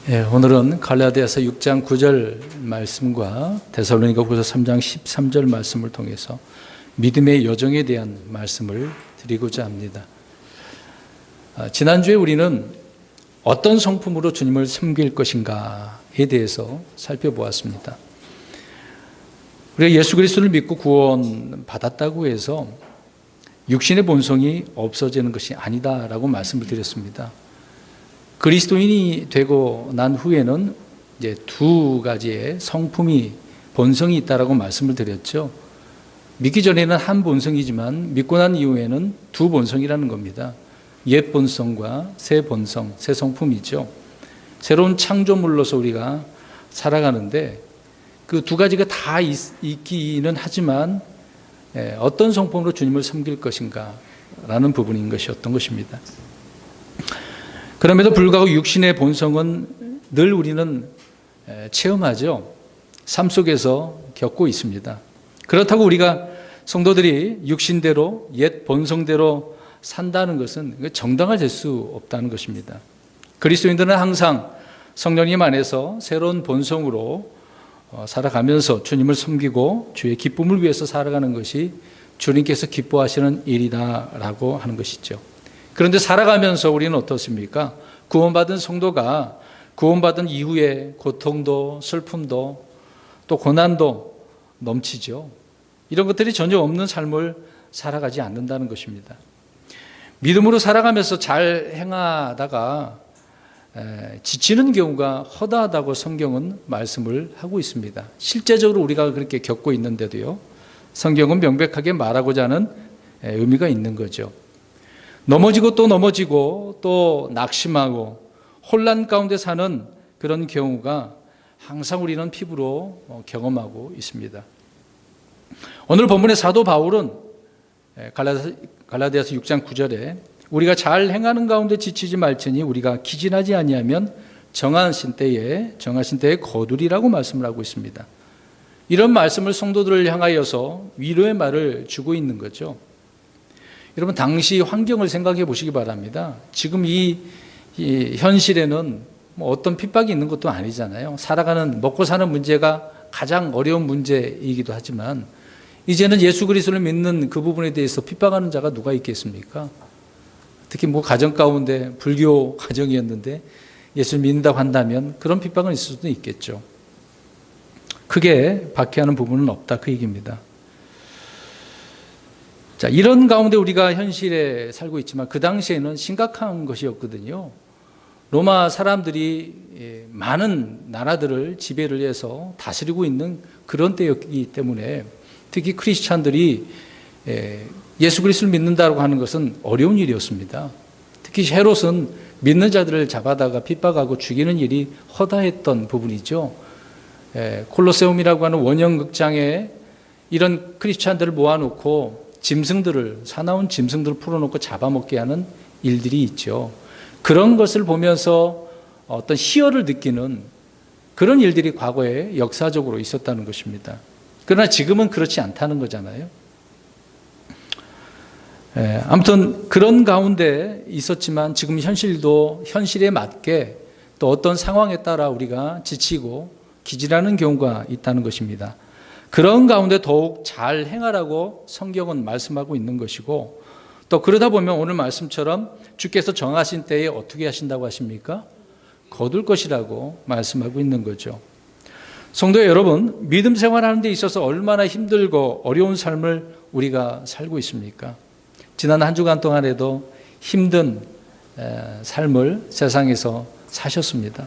오늘은 갈라디아서 6장 9절 말씀과 데살로니가후서 3장 13절 말씀을 통해서 믿음의 여정에 대한 말씀을 드리고자 합니다. 지난주에 우리는 어떤 성품으로 주님을 섬길 것인가에 대해서 살펴보았습니다. 우리가 예수 그리스도를 믿고 구원받았다고 해서 육신의 본성이 없어지는 것이 아니다라고 말씀을 드렸습니다. 그리스도인이 되고 난 후에는 이제 두 가지의 성품이 본성이 있다라고 말씀을 드렸죠. 믿기 전에는 한 본성이지만 믿고 난 이후에는 두 본성이라는 겁니다. 옛 본성과 새 본성, 새 성품이죠. 새로운 창조물로서 우리가 살아가는데 그 두 가지가 다 있기는 하지만 어떤 성품으로 주님을 섬길 것인가라는 부분인 것이었던 것입니다. 그럼에도 불구하고 육신의 본성은 늘 우리는 체험하죠. 삶 속에서 겪고 있습니다. 그렇다고 우리가 성도들이 육신대로 옛 본성대로 산다는 것은 정당화될 수 없다는 것입니다. 그리스도인들은 항상 성령님 안에서 새로운 본성으로 살아가면서 주님을 섬기고 주의 기쁨을 위해서 살아가는 것이 주님께서 기뻐하시는 일이다라고 하는 것이죠. 그런데 살아가면서 우리는 어떻습니까? 구원받은 성도가 구원받은 이후에 고통도 슬픔도 또 고난도 넘치죠. 이런 것들이 전혀 없는 삶을 살아가지 않는다는 것입니다. 믿음으로 살아가면서 잘 행하다가 지치는 경우가 허다하다고 성경은 말씀을 하고 있습니다. 실제적으로 우리가 그렇게 겪고 있는데도요. 성경은 명백하게 말하고자 하는 의미가 있는 거죠. 넘어지고 또 낙심하고 혼란 가운데 사는 그런 경우가 항상 우리는 피부로 경험하고 있습니다. 오늘 본문의 사도 바울은 갈라디아서 6장 9절에 우리가 잘 행하는 가운데 지치지 말지니 우리가 기진하지 아니하면 정하신 때에 거두리라고 말씀을 하고 있습니다. 이런 말씀을 성도들을 향하여서 위로의 말을 주고 있는 거죠. 여러분 당시 환경을 생각해 보시기 바랍니다. 지금 이 현실에는 뭐 어떤 핍박이 있는 것도 아니잖아요. 살아가는 먹고 사는 문제가 가장 어려운 문제이기도 하지만 이제는 예수 그리스도를 믿는 그 부분에 대해서 핍박하는 자가 누가 있겠습니까? 특히 뭐 가정 가운데 불교 가정이었는데 예수를 믿는다고 한다면 그런 핍박은 있을 수도 있겠죠. 크게 박해하는 부분은 없다 그 얘기입니다. 자, 이런 가운데 우리가 현실에 살고 있지만 그 당시에는 심각한 것이었거든요. 로마 사람들이 많은 나라들을 지배를 해서 다스리고 있는 그런 때였기 때문에 특히 크리스찬들이 예수 그리스도를 믿는다고 하는 것은 어려운 일이었습니다. 특히 헤롯은 믿는 자들을 잡아다가 핍박하고 죽이는 일이 허다했던 부분이죠. 콜로세움이라고 하는 원형극장에 이런 크리스찬들을 모아놓고 사나운 짐승들을 풀어놓고 잡아먹게 하는 일들이 있죠. 그런 것을 보면서 어떤 희열을 느끼는 그런 일들이 과거에 역사적으로 있었다는 것입니다. 그러나 지금은 그렇지 않다는 거잖아요. 아무튼 그런 가운데 있었지만 지금 현실에 맞게 또 어떤 상황에 따라 우리가 지치고 기질하는 경우가 있다는 것입니다. 그런 가운데 더욱 잘 행하라고 성경은 말씀하고 있는 것이고 또 그러다 보면 오늘 말씀처럼 주께서 정하신 때에 어떻게 하신다고 하십니까? 거둘 것이라고 말씀하고 있는 거죠. 성도 여러분, 믿음 생활하는 데 있어서 얼마나 힘들고 어려운 삶을 우리가 살고 있습니까? 지난 한 주간 동안에도 힘든 삶을 세상에서 사셨습니다.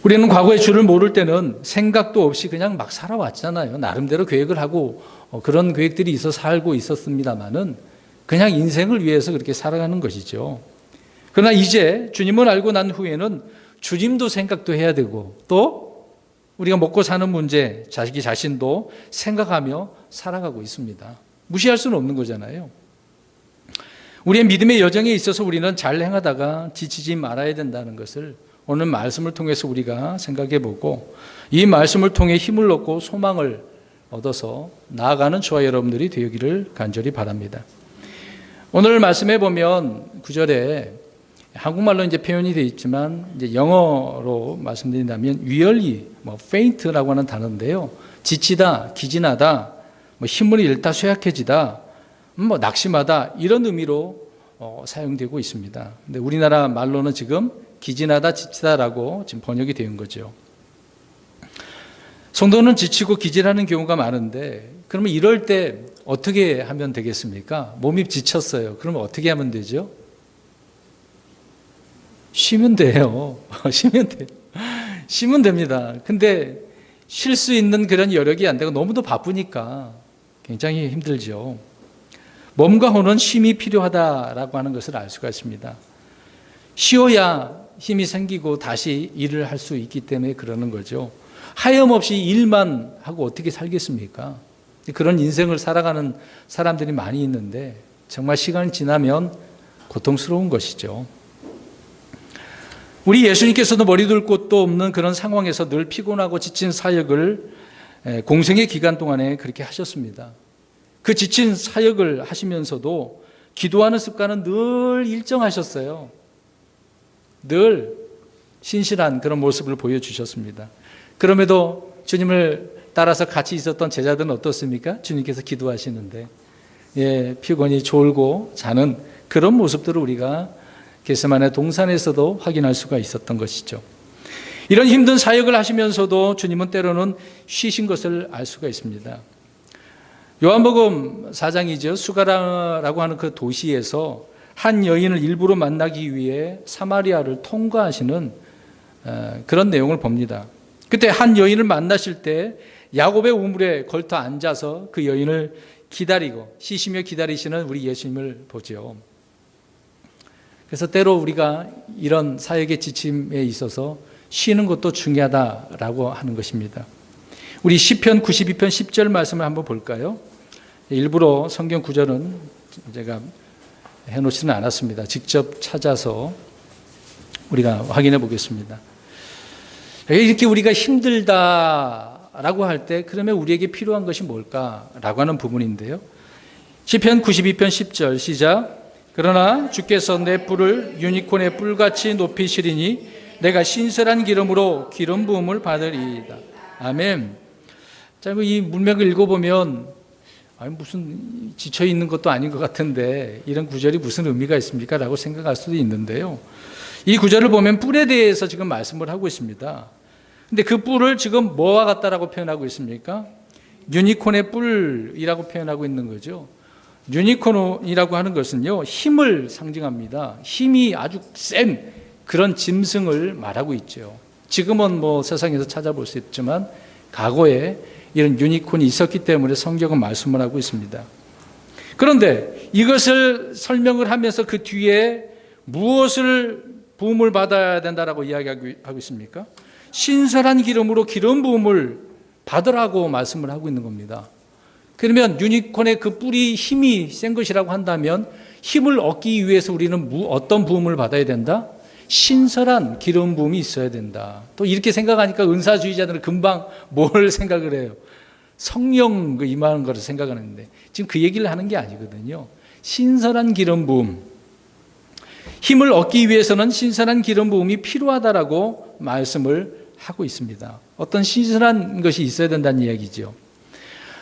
우리는 과거의 주를 모를 때는 생각도 없이 그냥 막 살아왔잖아요. 나름대로 계획을 하고 그런 계획들이 있어 살고 있었습니다만은 그냥 인생을 위해서 그렇게 살아가는 것이죠. 그러나 이제 주님을 알고 난 후에는 주님도 생각도 해야 되고 또 우리가 먹고 사는 문제, 자기 자신도 생각하며 살아가고 있습니다. 무시할 수는 없는 거잖아요. 우리의 믿음의 여정에 있어서 우리는 잘 행하다가 지치지 말아야 된다는 것을 오늘 말씀을 통해서 우리가 생각해 보고 이 말씀을 통해 힘을 얻고 소망을 얻어서 나아가는 저와 여러분들이 되기를 간절히 바랍니다. 오늘 말씀해 보면 9절에 한국말로 이제 표현이 되어 있지만 이제 영어로 말씀드린다면 weary, faint라고 하는 단어인데요. 지치다, 기진하다, 힘을 잃다, 쇠약해지다, 낙심하다 이런 의미로 사용되고 있습니다. 근데 우리나라 말로는 지금 기진하다, 지치다라고 지금 번역이 되는 거죠. 성도는 지치고 기진하는 경우가 많은데 그러면 이럴 때 어떻게 하면 되겠습니까? 몸이 지쳤어요. 그러면 어떻게 하면 되죠? 쉬면 돼요. 쉬면 됩니다. 근데 쉴 수 있는 그런 여력이 안 되고 너무도 바쁘니까 굉장히 힘들죠. 몸과 혼은 쉼이 필요하다라고 하는 것을 알 수가 있습니다. 쉬어야 힘이 생기고 다시 일을 할 수 있기 때문에 그러는 거죠. 하염없이 일만 하고 어떻게 살겠습니까? 그런 인생을 살아가는 사람들이 많이 있는데 정말 시간이 지나면 고통스러운 것이죠. 우리 예수님께서도 머리 둘 곳도 없는 그런 상황에서 늘 피곤하고 지친 사역을 공생의 기간 동안에 그렇게 하셨습니다. 그 지친 사역을 하시면서도 기도하는 습관은 늘 일정하셨어요. 늘 신실한 그런 모습을 보여주셨습니다. 그럼에도 주님을 따라서 같이 있었던 제자들은 어떻습니까? 주님께서 기도하시는데 피곤이 졸고 자는 그런 모습들을 우리가 겟세마네 동산에서도 확인할 수가 있었던 것이죠. 이런 힘든 사역을 하시면서도 주님은 때로는 쉬신 것을 알 수가 있습니다. 요한복음 4장이죠. 수가라고 하는 그 도시에서 한 여인을 일부러 만나기 위해 사마리아를 통과하시는 그런 내용을 봅니다. 그때 한 여인을 만나실 때 야곱의 우물에 걸터 앉아서 그 여인을 기다리고 쉬시며 기다리시는 우리 예수님을 보죠. 그래서 때로 우리가 이런 사역의 지침에 있어서 쉬는 것도 중요하다라고 하는 것입니다. 우리 시편 92편 10절 말씀을 한번 볼까요? 일부러 성경 구절은 제가 해놓지는 않았습니다. 직접 찾아서 우리가 확인해 보겠습니다. 이렇게 우리가 힘들다라고 할 때 그러면 우리에게 필요한 것이 뭘까라고 하는 부분인데요. 시편 92편 10절 시작. 그러나 주께서 내 뿔을 유니콘의 뿔같이 높이시리니 내가 신선한 기름으로 기름 부음을 받으리이다. 아멘. 자, 이 문맥을 읽어보면 무슨 지쳐 있는 것도 아닌 것 같은데 이런 구절이 무슨 의미가 있습니까? 라고 생각할 수도 있는데요. 이 구절을 보면 뿔에 대해서 지금 말씀을 하고 있습니다. 근데 그 뿔을 지금 뭐와 같다라고 표현하고 있습니까? 유니콘의 뿔이라고 표현하고 있는 거죠. 유니콘이라고 하는 것은요, 힘을 상징합니다. 힘이 아주 센 그런 짐승을 말하고 있죠. 지금은 세상에서 찾아볼 수 있지만 과거에 이런 유니콘이 있었기 때문에 성경은 말씀을 하고 있습니다. 그런데 이것을 설명을 하면서 그 뒤에 무엇을 부음을 받아야 된다라고 이야기하고 있습니까? 신선한 기름으로 기름 부음을 받으라고 말씀을 하고 있는 겁니다. 그러면 유니콘의 그 뿔이 힘이 센 것이라고 한다면 힘을 얻기 위해서 우리는 어떤 부음을 받아야 된다? 신선한 기름 부음이 있어야 된다. 또 이렇게 생각하니까 은사주의자들은 금방 뭘 생각을 해요? 성령 임하는 것을 생각하는데 지금 그 얘기를 하는 게 아니거든요. 신선한 기름 부음. 힘을 얻기 위해서는 신선한 기름 부음이 필요하다라고 말씀을 하고 있습니다. 어떤 신선한 것이 있어야 된다는 이야기죠.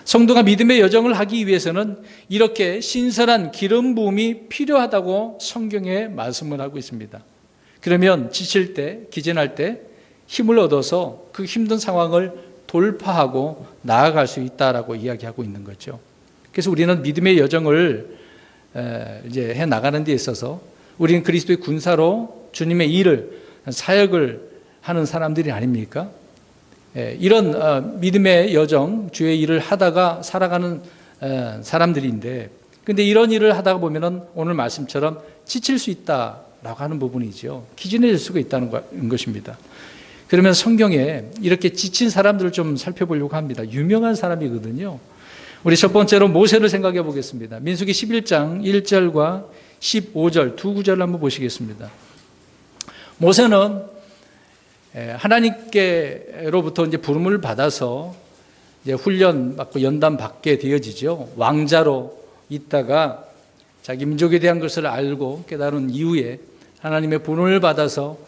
성도가 믿음의 여정을 하기 위해서는 이렇게 신선한 기름 부음이 필요하다고 성경에 말씀을 하고 있습니다. 그러면 지칠 때, 기진할 때 힘을 얻어서 그 힘든 상황을 돌파하고 나아갈 수 있다라고 이야기하고 있는 거죠. 그래서 우리는 믿음의 여정을 이제 해 나가는 데 있어서 우리는 그리스도의 군사로 주님의 일을 사역을 하는 사람들이 아닙니까? 이런 믿음의 여정, 주의 일을 하다가 살아가는 사람들인데, 근데 이런 일을 하다가 보면은 오늘 말씀처럼 지칠 수 있다라고 하는 부분이죠. 기진해질 수가 있다는 것입니다. 그러면 성경에 이렇게 지친 사람들을 좀 살펴보려고 합니다. 유명한 사람이거든요. 우리 첫 번째로 모세를 생각해 보겠습니다. 민수기 11장 1절과 15절 두 구절을 한번 보시겠습니다. 모세는 하나님께로부터 이제 부름을 받아서 이제 훈련 받고 연단 받게 되어지죠. 왕자로 있다가 자기 민족에 대한 것을 알고 깨달은 이후에 하나님의 분을 받아서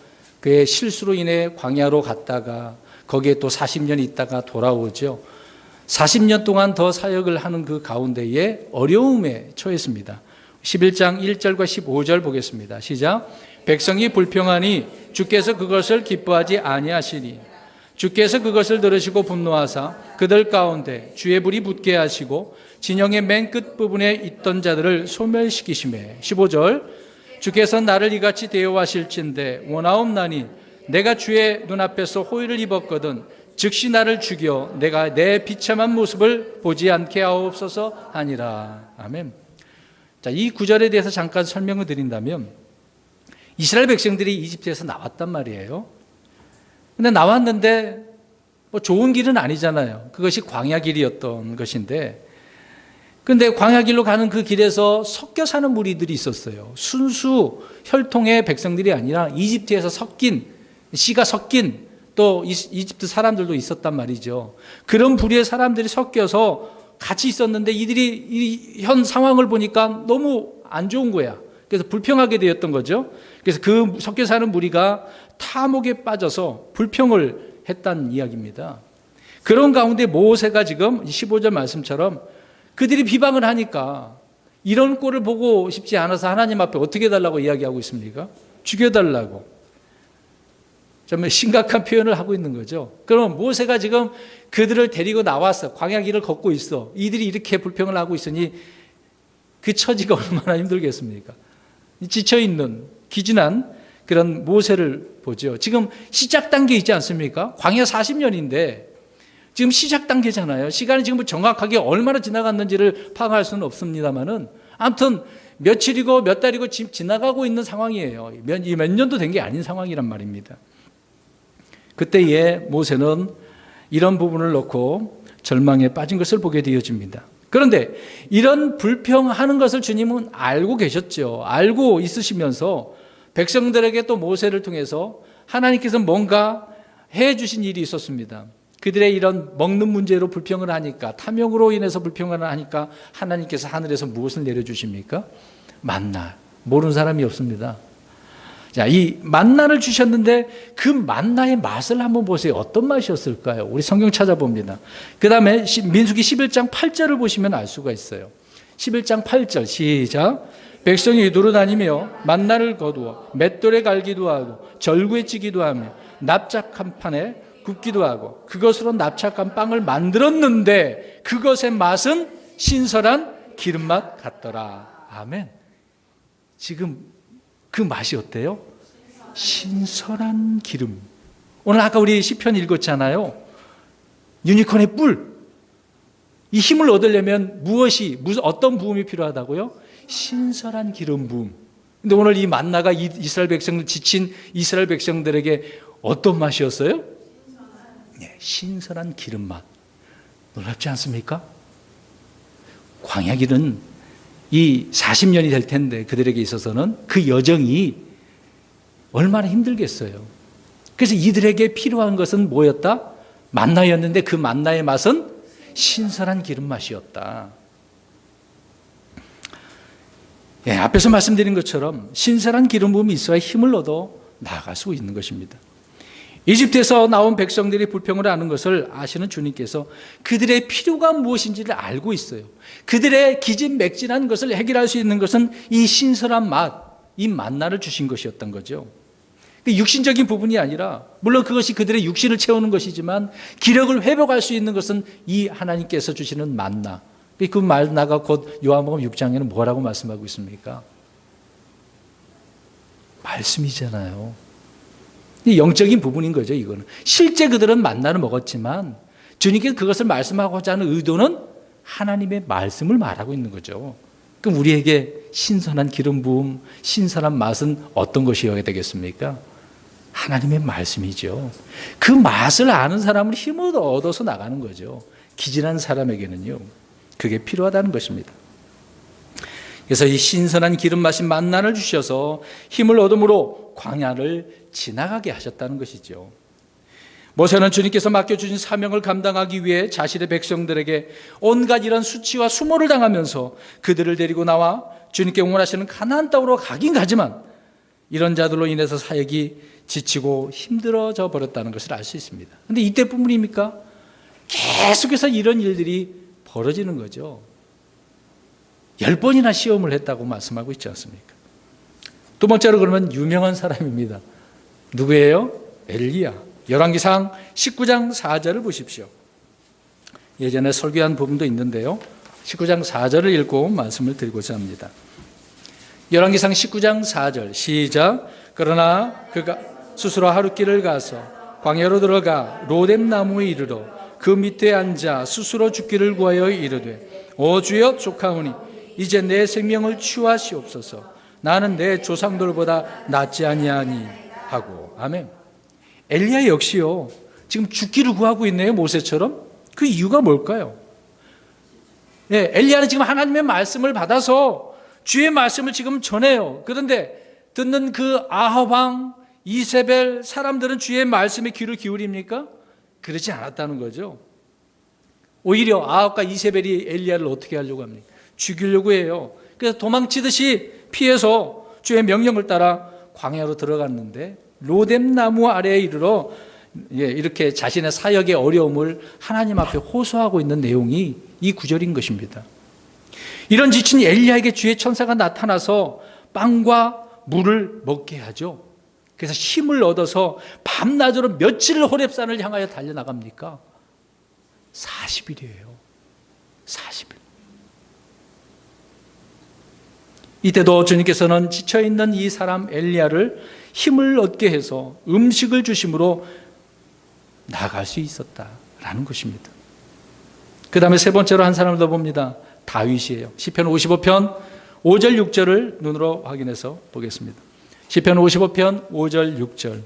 그의 실수로 인해 광야로 갔다가 거기에 또 40년 있다가 돌아오죠. 40년 동안 더 사역을 하는 그 가운데에 어려움에 처했습니다. 11장 1절과 15절 보겠습니다. 시작. 백성이 불평하니 주께서 그것을 기뻐하지 아니하시니 주께서 그것을 들으시고 분노하사 그들 가운데 주의 불이 붙게 하시고 진영의 맨 끝부분에 있던 자들을 소멸시키시매. 15절. 주께서 나를 이같이 대우하실진대 원하옵나니 내가 주의 눈앞에서 호의를 입었거든 즉시 나를 죽여 내가 내 비참한 모습을 보지 않게 하옵소서 하니라. 아멘. 자, 이 구절에 대해서 잠깐 설명을 드린다면 이스라엘 백성들이 이집트에서 나왔단 말이에요. 근데 나왔는데 뭐 좋은 길은 아니잖아요. 그것이 광야 길이었던 것인데, 근데 광야 길로 가는 그 길에서 섞여 사는 무리들이 있었어요. 순수 혈통의 백성들이 아니라 이집트에서 섞인, 씨가 섞인 또 이집트 사람들도 있었단 말이죠. 그런 부류의 사람들이 섞여서 같이 있었는데 이들이 이 현 상황을 보니까 너무 안 좋은 거야. 그래서 불평하게 되었던 거죠. 그래서 그 섞여 사는 무리가 탐욕에 빠져서 불평을 했다는 이야기입니다. 그런 가운데 모세가 지금 15절 말씀처럼 그들이 비방을 하니까 이런 꼴을 보고 싶지 않아서 하나님 앞에 어떻게 해달라고 이야기하고 있습니까? 죽여달라고. 정말 심각한 표현을 하고 있는 거죠. 그러면 모세가 지금 그들을 데리고 나왔어. 광야 길을 걷고 있어. 이들이 이렇게 불평을 하고 있으니 그 처지가 얼마나 힘들겠습니까? 지쳐있는 기진한 그런 모세를 보죠. 지금 시작 단계에 있지 않습니까? 광야 40년인데 지금 시작 단계잖아요. 시간이 지금 정확하게 얼마나 지나갔는지를 파악할 수는 없습니다만은 아무튼 며칠이고 몇 달이고 지금 지나가고 있는 상황이에요. 몇 년도 된 게 아닌 상황이란 말입니다. 그때에 모세는 이런 부분을 놓고 절망에 빠진 것을 보게 되어집니다. 그런데 이런 불평하는 것을 주님은 알고 계셨죠. 알고 있으시면서 백성들에게 또 모세를 통해서 하나님께서 뭔가 해 주신 일이 있었습니다. 그들의 이런 먹는 문제로 불평을 하니까, 탐욕으로 인해서 불평을 하니까 하나님께서 하늘에서 무엇을 내려주십니까? 만나. 모르는 사람이 없습니다. 자, 이 만나를 주셨는데 그 만나의 맛을 한번 보세요. 어떤 맛이었을까요? 우리 성경 찾아봅니다. 그 다음에 민수기 11장 8절을 보시면 알 수가 있어요. 11장 8절 시작. 백성이 두루다니며 만나를 거두어 맷돌에 갈기도 하고 절구에 찌기도 하며 납작한 판에 굽기도 하고 그것으로 납작한 빵을 만들었는데 그것의 맛은 신선한 기름맛 같더라. 아멘. 지금 그 맛이 어때요? 신선한 기름. 오늘 아까 우리 시편 읽었잖아요. 유니콘의 뿔. 이 힘을 얻으려면 어떤 부음이 필요하다고요? 신선한 기름 부음. 근데 오늘 이 만나가 이스라엘 백성들, 지친 이스라엘 백성들에게 어떤 맛이었어요? 네, 신선한 기름 맛. 놀랍지 않습니까? 광야 길은 이 40년이 될 텐데 그들에게 있어서는 그 여정이 얼마나 힘들겠어요. 그래서 이들에게 필요한 것은 뭐였다? 만나였는데 그 만나의 맛은 신선한 기름 맛이었다. 예, 앞에서 말씀드린 것처럼 신선한 기름 부음이 있어야 힘을 얻어 나아갈 수 있는 것입니다. 이집트에서 나온 백성들이 불평을 하는 것을 아시는 주님께서 그들의 필요가 무엇인지를 알고 있어요. 그들의 기진맥진한 것을 해결할 수 있는 것은 이 신선한 맛, 이 만나를 주신 것이었던 거죠. 육신적인 부분이 아니라 물론 그것이 그들의 육신을 채우는 것이지만 기력을 회복할 수 있는 것은 이 하나님께서 주시는 만나. 그 만나가 곧 요한복음 6장에는 뭐라고 말씀하고 있습니까? 말씀이잖아요. 영적인 부분인 거죠. 이거는 실제 그들은 만나를 먹었지만 주님께서 그것을 말씀하고자 하는 의도는 하나님의 말씀을 말하고 있는 거죠. 그럼 우리에게 신선한 기름 부음, 신선한 맛은 어떤 것이어야 되겠습니까? 하나님의 말씀이죠. 그 맛을 아는 사람은 힘을 얻어서 나가는 거죠. 기진한 사람에게는요, 그게 필요하다는 것입니다. 그래서 이 신선한 기름 마신 만나를 주셔서 힘을 얻음으로 광야를 지나가게 하셨다는 것이죠. 모세는 주님께서 맡겨주신 사명을 감당하기 위해 자신의 백성들에게 온갖 이런 수치와 수모를 당하면서 그들을 데리고 나와 주님께 원하시는 가나안 땅으로 가긴 가지만 이런 자들로 인해서 사역이 지치고 힘들어져 버렸다는 것을 알 수 있습니다. 그런데 이때뿐입니까? 계속해서 이런 일들이 벌어지는 거죠. 10번이나 시험을 했다고 말씀하고 있지 않습니까? 두 번째로 그러면 유명한 사람입니다. 누구예요? 엘리야. 열왕기상 19장 4절을 보십시오. 예전에 설교한 부분도 있는데요. 19장 4절을 읽고 말씀을 드리고자 합니다. 열왕기상 19장 4절 시작. 그러나 그가 스스로 하룻길을 가서 광야로 들어가 로뎀 나무에 이르러 그 밑에 앉아 스스로 죽기를 구하여 이르되 오 주여 족하오니 이제 내 생명을 취하시옵소서. 나는 내 조상들보다 낫지 아니하니 하고. 아멘. 엘리야 역시요 지금 죽기를 구하고 있네요. 모세처럼. 그 이유가 뭘까요? 네, 엘리야는 지금 하나님의 말씀을 받아서 주의 말씀을 지금 전해요. 그런데 듣는 그 아합 왕, 이세벨 사람들은 주의 말씀에 귀를 기울입니까? 그렇지 않았다는 거죠. 오히려 아합과 이세벨이 엘리야를 어떻게 하려고 합니까? 죽이려고 해요. 그래서 도망치듯이 피해서 주의 명령을 따라 광야로 들어갔는데 로뎀 나무 아래에 이르러 이렇게 자신의 사역의 어려움을 하나님 앞에 호소하고 있는 내용이 이 구절인 것입니다. 이런 지친 엘리야에게 주의 천사가 나타나서 빵과 물을 먹게 하죠. 그래서 힘을 얻어서 밤낮으로 며칠 호렙산을 향하여 달려나갑니까? 40일이에요. 40일. 이때도 주님께서는 지쳐있는 이 사람 엘리야를 힘을 얻게 해서 음식을 주심으로 나아갈 수 있었다라는 것입니다. 그 다음에 세 번째로 한 사람을 더 봅니다. 다윗이에요. 시편 55편 5절 6절을 눈으로 확인해서 보겠습니다. 시편 55편 5절 6절.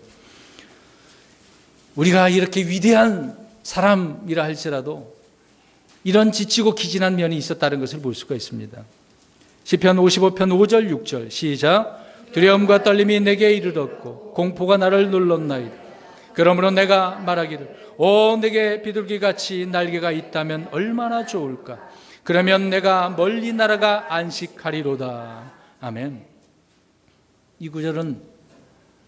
우리가 이렇게 위대한 사람이라 할지라도 이런 지치고 기진한 면이 있었다는 것을 볼 수가 있습니다. 시편 55편 5절 6절 시작. 두려움과 떨림이 내게 이르렀고 공포가 나를 눌렀나이다. 그러므로 내가 말하기를 오 내게 비둘기같이 날개가 있다면 얼마나 좋을까. 그러면 내가 멀리 날아가 안식하리로다. 아멘. 이 구절은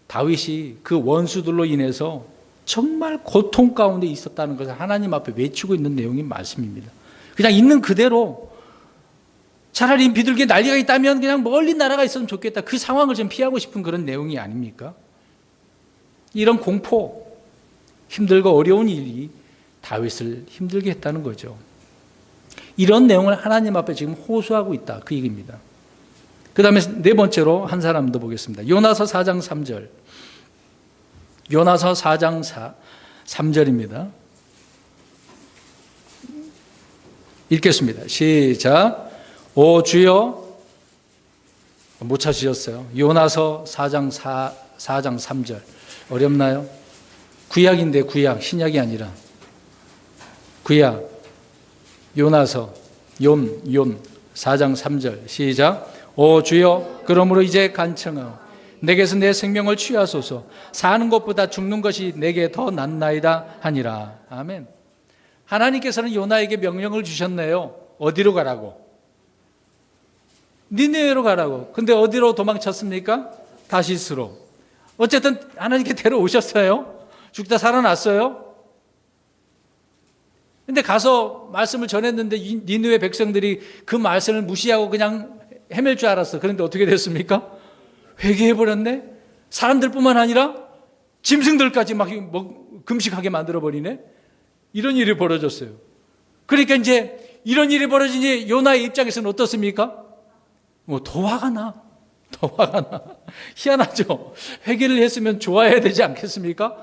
다윗이 그 원수들로 인해서 정말 고통 가운데 있었다는 것을 하나님 앞에 외치고 있는 내용인 말씀입니다. 그냥 있는 그대로 차라리 비둘기 날개가 있다면 그냥 멀리 날아가 있으면 좋겠다. 그 상황을 좀 피하고 싶은 그런 내용이 아닙니까? 이런 공포, 힘들고 어려운 일이 다윗을 힘들게 했다는 거죠. 이런 내용을 하나님 앞에 지금 호소하고 있다. 그 얘기입니다. 그 다음에 네 번째로 한 사람 더 보겠습니다. 요나서 4장 3절. 요나서 4장 3절입니다. 읽겠습니다. 시작. 오 주여. 못 찾으셨어요. 요나서 4장 3절. 어렵나요? 구약인데 구약, 신약이 아니라 구약. 요나서 욤 4장 3절 시작. 오 주여 그러므로 이제 간청하오 내게서 내 생명을 취하소서. 사는 것보다 죽는 것이 내게 더 낫나이다 하니라. 아멘. 하나님께서는 요나에게 명령을 주셨네요. 어디로 가라고? 니느웨로 가라고. 근데 어디로 도망쳤습니까? 다시스로. 어쨌든 하나님께 데려오셨어요. 죽다 살아났어요. 근데 가서 말씀을 전했는데 니느웨 백성들이 그 말씀을 무시하고 그냥 헤맬 줄 알았어. 그런데 어떻게 됐습니까? 회개해버렸네. 사람들뿐만 아니라 짐승들까지 막 금식하게 만들어버리네. 이런 일이 벌어졌어요. 그러니까 이제 이런 일이 벌어지니 요나의 입장에서는 어떻습니까? 더 화가 나. 더 화가 나. 희한하죠. 회개를 했으면 좋아해야 되지 않겠습니까?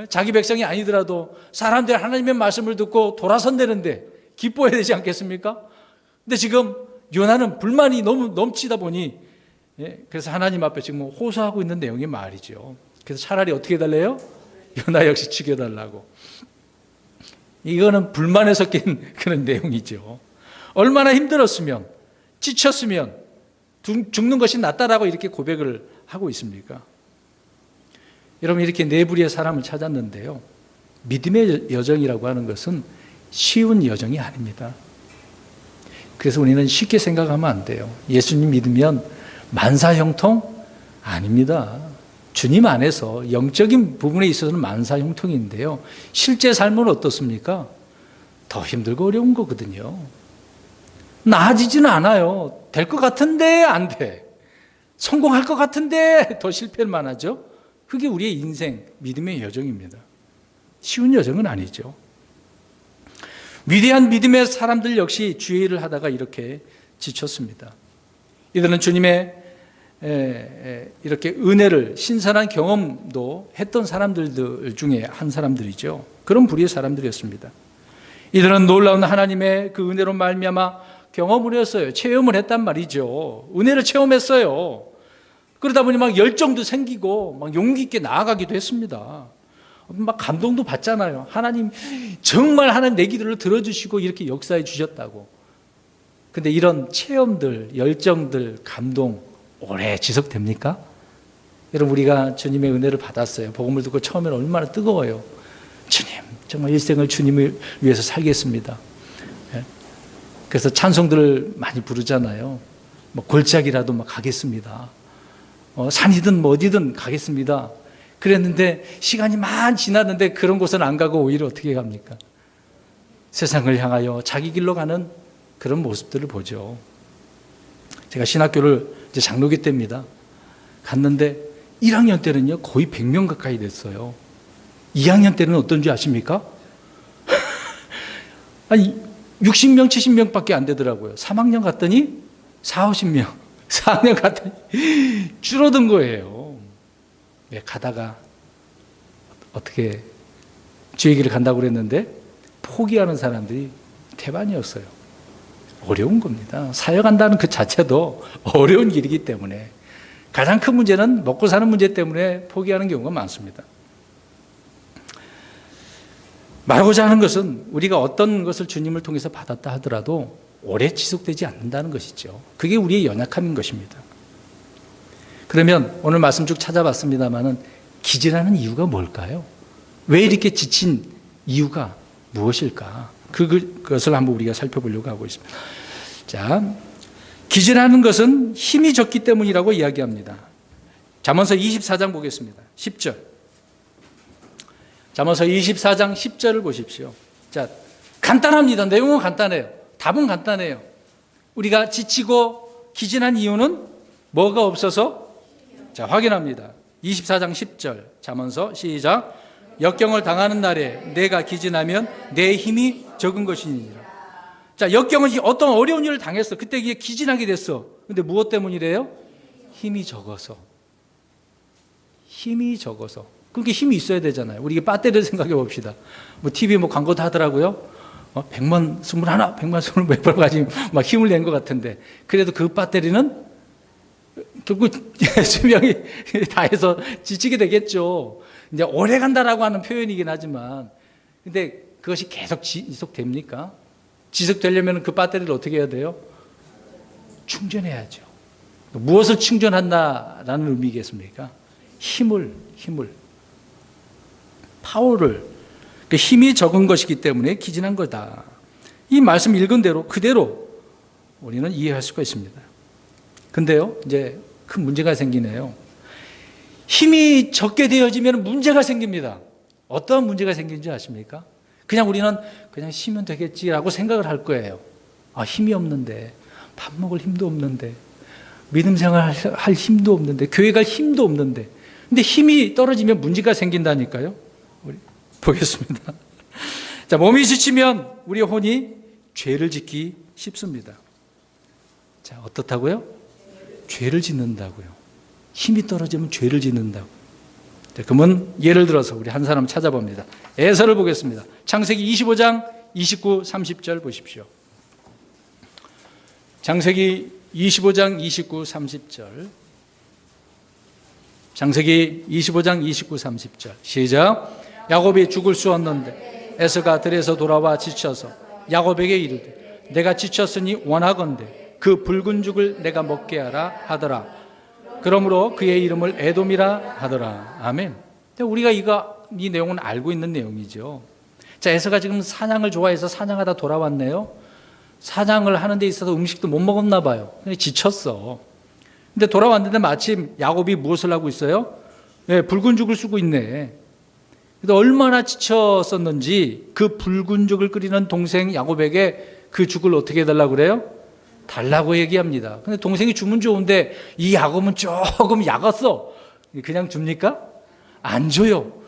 자기 백성이 아니더라도 사람들 하나님의 말씀을 듣고 돌아선다는데 기뻐해야 되지 않겠습니까? 근데 지금 요나는 불만이 너무 넘치다 보니 그래서 하나님 앞에 지금 호소하고 있는 내용이 말이죠. 그래서 차라리 어떻게 해달래요? 요나 역시 죽여달라고. 이거는 불만에 섞인 그런 내용이죠. 얼마나 힘들었으면, 지쳤으면 죽는 것이 낫다라고 이렇게 고백을 하고 있습니까? 여러분 이렇게 네 부류의 사람을 찾았는데요. 믿음의 여정이라고 하는 것은 쉬운 여정이 아닙니다. 그래서 우리는 쉽게 생각하면 안 돼요. 예수님 믿으면 만사형통 아닙니다. 주님 안에서 영적인 부분에 있어서는 만사형통인데요. 실제 삶은 어떻습니까? 더 힘들고 어려운 거거든요. 나아지지는 않아요. 될 것 같은데 안 돼. 성공할 것 같은데 더 실패만 하죠. 그게 우리의 인생, 믿음의 여정입니다. 쉬운 여정은 아니죠. 위대한 믿음의 사람들 역시 주의 일을 하다가 이렇게 지쳤습니다. 이들은 주님의 이렇게 은혜를 신선한 경험도 했던 사람들 중에 한 사람들이죠. 그런 부류의 사람들이었습니다. 이들은 놀라운 하나님의 그 은혜로 말미암아 경험을 했어요. 체험을 했단 말이죠. 은혜를 체험했어요. 그러다 보니 막 열정도 생기고 막 용기 있게 나아가기도 했습니다. 막 감동도 받잖아요. 하나님 정말 하나님 내 기도를 들어주시고 이렇게 역사해 주셨다고. 근데 이런 체험들, 열정들, 감동 오래 지속됩니까? 여러분, 우리가 주님의 은혜를 받았어요. 복음을 듣고 처음에는 얼마나 뜨거워요. 주님, 정말 일생을 주님을 위해서 살겠습니다. 그래서 찬송들을 많이 부르잖아요. 뭐 골짜기라도 막 가겠습니다. 산이든 뭐 어디든 가겠습니다. 그랬는데 시간이 많이 지났는데 그런 곳은 안 가고 오히려 어떻게 갑니까? 세상을 향하여 자기 길로 가는 그런 모습들을 보죠. 제가 신학교를 이제 장로교 때입니다. 갔는데 1학년 때는요 거의 100명 가까이 됐어요. 2학년 때는 어떤지 아십니까? 아니 60명, 70명밖에 안 되더라고요. 3학년 갔더니 40, 50명, 4학년 갔더니 줄어든 거예요. 가다가 어떻게 주의 길을 간다고 그랬는데 포기하는 사람들이 태반이었어요. 어려운 겁니다. 사역한다는 그 자체도 어려운 일이기 때문에 가장 큰 문제는 먹고 사는 문제 때문에 포기하는 경우가 많습니다. 말하고자 하는 것은 우리가 어떤 것을 주님을 통해서 받았다 하더라도 오래 지속되지 않는다는 것이죠. 그게 우리의 연약함인 것입니다. 그러면 오늘 말씀 쭉 찾아봤습니다마는 기질하는 이유가 뭘까요? 왜 이렇게 지친 이유가 무엇일까? 그것을 한번 우리가 살펴보려고 하고 있습니다. 자, 기질하는 것은 힘이 적기 때문이라고 이야기합니다. 잠언서 24장 보겠습니다. 10절. 잠언서 24장 10절을 보십시오. 자, 간단합니다. 내용은 간단해요. 답은 간단해요. 우리가 지치고 기진한 이유는 뭐가 없어서? 자, 확인합니다. 24장 10절 잠언서 시작. 역경을 당하는 날에 내가 기진하면 내 힘이 적은 것이니라. 자, 역경은 어떤 어려운 일을 당했어. 그때 이게 기진하게 됐어. 근데 무엇 때문이래요? 힘이 적어서. 힘이 적어서. 그렇게 힘이 있어야 되잖아요. 우리 배터리를 생각해 봅시다. 뭐 TV 뭐 광고도 하더라고요. 100만 21, 100만 20 몇 번 가지고 막 힘을 낸 것 같은데 그래도 그 배터리는 결국 수명이 다 해서 지치게 되겠죠. 이제 오래 간다라고 하는 표현이긴 하지만 근데 그것이 계속 지속됩니까? 지속되려면 그 배터리를 어떻게 해야 돼요? 충전해야죠. 무엇을 충전한다라는 의미겠습니까? 힘을 파워를 힘이 적은 것이기 때문에 기진한 거다. 이 말씀 읽은 대로 그대로 우리는 이해할 수가 있습니다. 근데요, 이제 큰 문제가 생기네요. 힘이 적게 되어지면 문제가 생깁니다. 어떤 문제가 생기는지 아십니까? 그냥 우리는 그냥 쉬면 되겠지라고 생각을 할 거예요. 아, 힘이 없는데, 밥 먹을 힘도 없는데, 믿음 생활 할 힘도 없는데, 교회 갈 힘도 없는데, 근데 힘이 떨어지면 문제가 생긴다니까요. 우리 보겠습니다. 자, 몸이 지치면 우리 혼이 죄를 짓기 쉽습니다. 자, 어떻다고요? 죄를 짓는다고요. 힘이 떨어지면 죄를 짓는다고. 자, 그러면 예를 들어서 우리 한 사람 찾아봅니다. 에서를 보겠습니다. 창세기 25장 29, 30절 보십시오. 창세기 25장 29, 30절. 창세기 25장 29, 30절. 시작. 야곱이 죽을 수 없는데 에서가 들에서 돌아와 지쳐서 야곱에게 이르되 내가 지쳤으니 원하건대 그 붉은 죽을 내가 먹게 하라 하더라. 그러므로 그의 이름을 에돔이라 하더라. 아멘. 우리가 이 내용은 알고 있는 내용이죠. 자, 에서가 지금 사냥을 좋아해서 사냥하다 돌아왔네요. 사냥을 하는 데 있어서 음식도 못 먹었나 봐요. 지쳤어. 근데 돌아왔는데 마침 야곱이 무엇을 하고 있어요? 예, 붉은 죽을 쓰고 있네. 그래서 얼마나 지쳤었는지 그 붉은 죽을 끓이는 동생 야곱에게 그 죽을 어떻게 해달라고 그래요? 달라고 얘기합니다. 근데 동생이 주면 좋은데 이 야곱은 조금 약았어. 그냥 줍니까? 안 줘요.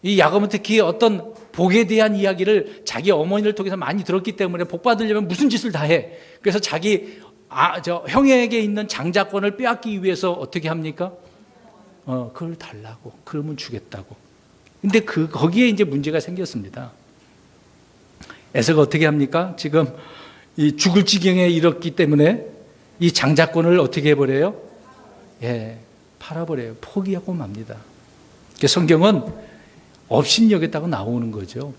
이 야곱은 특히 어떤 복에 대한 이야기를 자기 어머니를 통해서 많이 들었기 때문에 복 받으려면 무슨 짓을 다 해. 그래서 자기 형에게 있는 장자권을 빼앗기 위해서 어떻게 합니까? 그걸 달라고. 그러면 주겠다고. 근데 거기에 이제 문제가 생겼습니다. 에서가 어떻게 합니까? 지금 이 죽을 지경에 이르렀기 때문에 이 장자권을 어떻게 해버려요? 예, 팔아버려요. 포기하고 맙니다. 성경은 업신여겼다고 나오는 거죠.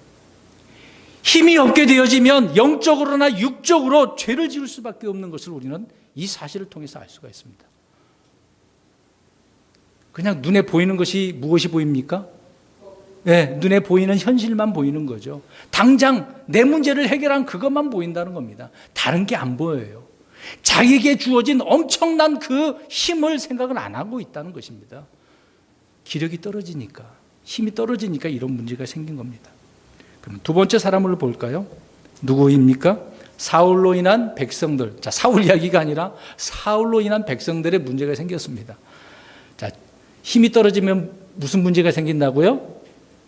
힘이 없게 되어지면 영적으로나 육적으로 죄를 지을 수밖에 없는 것을 우리는 이 사실을 통해서 알 수가 있습니다. 그냥 눈에 보이는 것이 무엇이 보입니까? 네, 눈에 보이는 현실만 보이는 거죠. 당장 내 문제를 해결한 그것만 보인다는 겁니다. 다른 게 안 보여요. 자기에게 주어진 엄청난 그 힘을 생각을 안 하고 있다는 것입니다. 기력이 떨어지니까, 힘이 떨어지니까 이런 문제가 생긴 겁니다. 그럼 두 번째 사람을 볼까요? 누구입니까? 사울로 인한 백성들. 자, 사울 이야기가 아니라 사울로 인한 백성들의 문제가 생겼습니다. 자, 힘이 떨어지면 무슨 문제가 생긴다고요?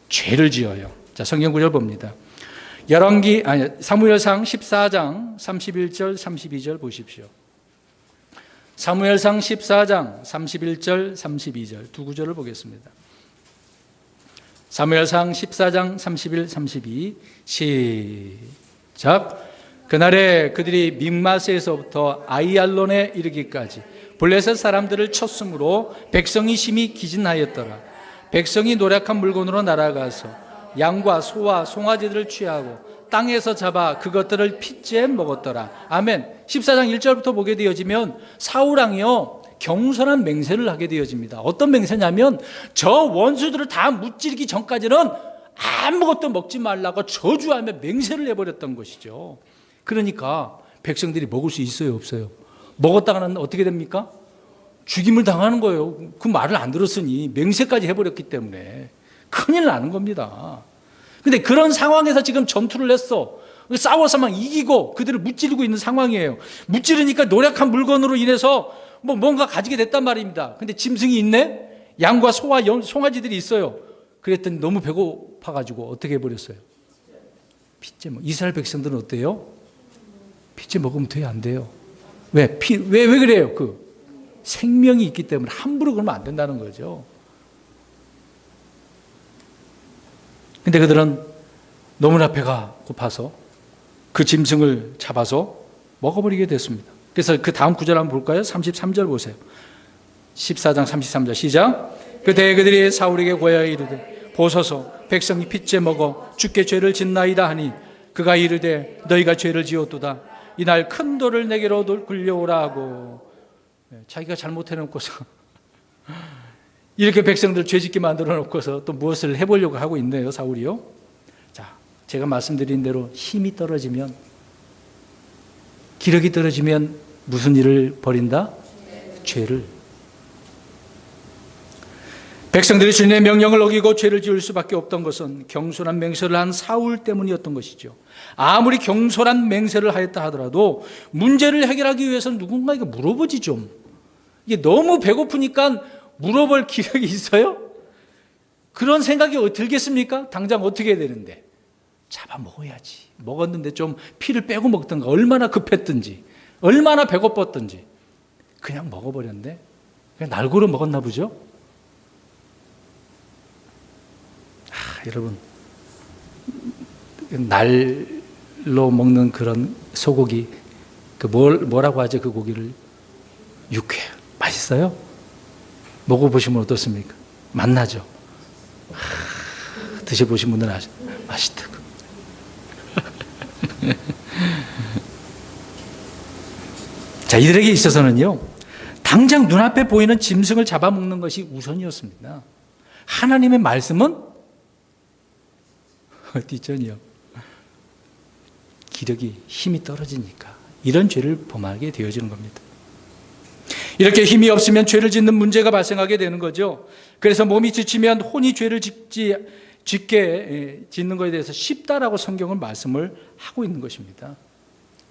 죄를 지어요. 자, 성경 구절 봅니다. 사무엘상 14장 31절 32절 보십시오. 사무엘상 14장 31절 32절 두 구절을 보겠습니다. 사무엘상 14장 31, 32 시작. 그날에 그들이 믹마스에서부터 아이알론에 이르기까지 블레셋 사람들을 쳤으므로 백성이 심히 기진하였더라. 백성이 노력한 물건으로 날아가서 양과 소와 송아지들을 취하고 땅에서 잡아 그것들을 핏째 먹었더라. 아멘. 14장 1절부터 보게 되어지면 사울왕이요 경솔한 맹세를 하게 되어집니다. 어떤 맹세냐면 저 원수들을 다 무찌르기 전까지는 아무것도 먹지 말라고 저주하며 맹세를 해버렸던 것이죠. 그러니까 백성들이 먹을 수 있어요, 없어요? 먹었다가는 어떻게 됩니까? 죽임을 당하는 거예요. 그 말을 안 들었으니 맹세까지 해버렸기 때문에 큰일 나는 겁니다. 근데 그런 상황에서 지금 전투를 했어. 싸워서 막 이기고 그들을 무찌르고 있는 상황이에요. 무찌르니까 노력한 물건으로 인해서 뭔가 가지게 됐단 말입니다. 근데 짐승이 있네? 양과 소와 송아지들이 있어요. 그랬더니 너무 배고파가지고 어떻게 해버렸어요? 핏째 먹. 이스라엘 백성들은 어때요? 핏째 먹으면 돼요, 안 돼요? 왜 그래요? 생명이 있기 때문에 함부로 그러면 안 된다는 거죠. 근데 그들은 너무나 배가 고파서 그 짐승을 잡아서 먹어버리게 됐습니다. 그래서 그 다음 구절 한번 볼까요? 33절 보세요. 14장 33절 시작. 그때 그들이 사울에게 고하여 이르되 보소서 백성이 핏째 먹어 주께 죄를 짓나이다 하니 그가 이르되 너희가 죄를 지었도다. 이날 큰 돌을 내게로 굴려오라 하고 자기가 잘못해놓고서 이렇게 백성들 죄짓게 만들어 놓고서 또 무엇을 해보려고 하고 있네요, 사울이요. 자, 제가 말씀드린 대로 힘이 떨어지면, 기력이 떨어지면 무슨 일을 벌인다? 죄를. 백성들이 주님의 명령을 어기고 죄를 지을 수밖에 없던 것은 경솔한 맹세를 한 사울 때문이었던 것이죠. 아무리 경솔한 맹세를 하였다 하더라도 문제를 해결하기 위해서는 누군가에게 물어보지 좀. 이게 너무 배고프니까 물어볼 기력이 있어요? 그런 생각이 들겠습니까? 당장 어떻게 해야 되는데? 잡아 먹어야지. 먹었는데 좀 피를 빼고 먹던가, 얼마나 급했든지, 얼마나 배고팠든지 그냥 먹어버렸는데 그냥 날고로 먹었나 보죠? 여러분, 날로 먹는 그런 소고기, 뭐라고 하죠? 그 고기를 육회. 맛있어요? 먹어보시면 어떻습니까? 맛나죠? 드셔보신 분들은 아시죠? 맛있다고. 자, 이들에게 있어서는요, 당장 눈앞에 보이는 짐승을 잡아먹는 것이 우선이었습니다. 하나님의 말씀은 뒷전이요. 기력이, 힘이 떨어지니까 이런 죄를 범하게 되어지는 겁니다. 이렇게 힘이 없으면 죄를 짓는 문제가 발생하게 되는 거죠. 그래서 몸이 지치면 혼이 죄를 짓는 것에 대해서 쉽다라고 성경은 말씀을 하고 있는 것입니다.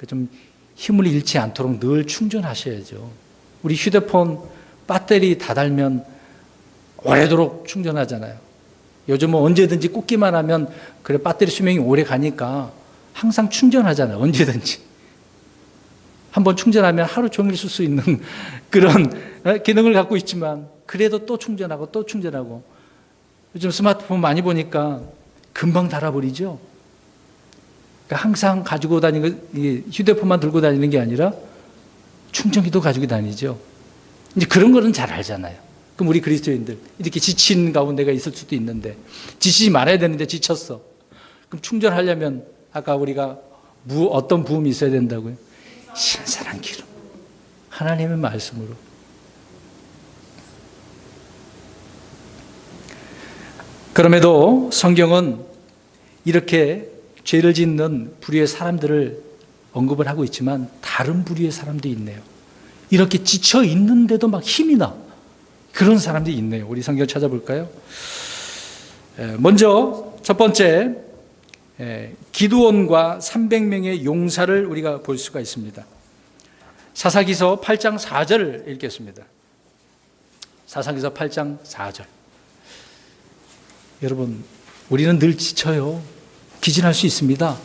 좀 힘을 잃지 않도록 늘 충전하셔야죠. 우리 휴대폰 배터리 다 달면 오래도록 충전하잖아요. 요즘은 언제든지 꽂기만 하면 그래 배터리 수명이 오래 가니까 항상 충전하잖아요. 언제든지. 한번 충전하면 하루 종일 쓸 수 있는 그런 기능을 갖고 있지만 그래도 또 충전하고 또 충전하고 요즘 스마트폰 많이 보니까 금방 닳아버리죠. 그러니까 항상 가지고 다니는 휴대폰만 들고 다니는 게 아니라 충전기도 가지고 다니죠. 이제 그런 거는 잘 알잖아요. 그럼 우리 그리스도인들 이렇게 지친 가운데가 있을 수도 있는데 지치지 말아야 되는데 지쳤어. 그럼 충전하려면 아까 우리가 어떤 부음이 있어야 된다고요? 신선한 기름. 하나님의 말씀으로. 그럼에도 성경은 이렇게 죄를 짓는 부류의 사람들을 언급을 하고 있지만 다른 부류의 사람도 있네요. 이렇게 지쳐 있는데도 막 힘이 나. 그런 사람들이 있네요. 우리 성경 찾아볼까요? 먼저 첫 번째 기드온과 300명의 용사를 우리가 볼 수가 있습니다. 사사기서 8장 4절을 읽겠습니다. 사사기서 8장 4절. 여러분, 우리는 늘 지쳐요. 기진할 수 있습니다.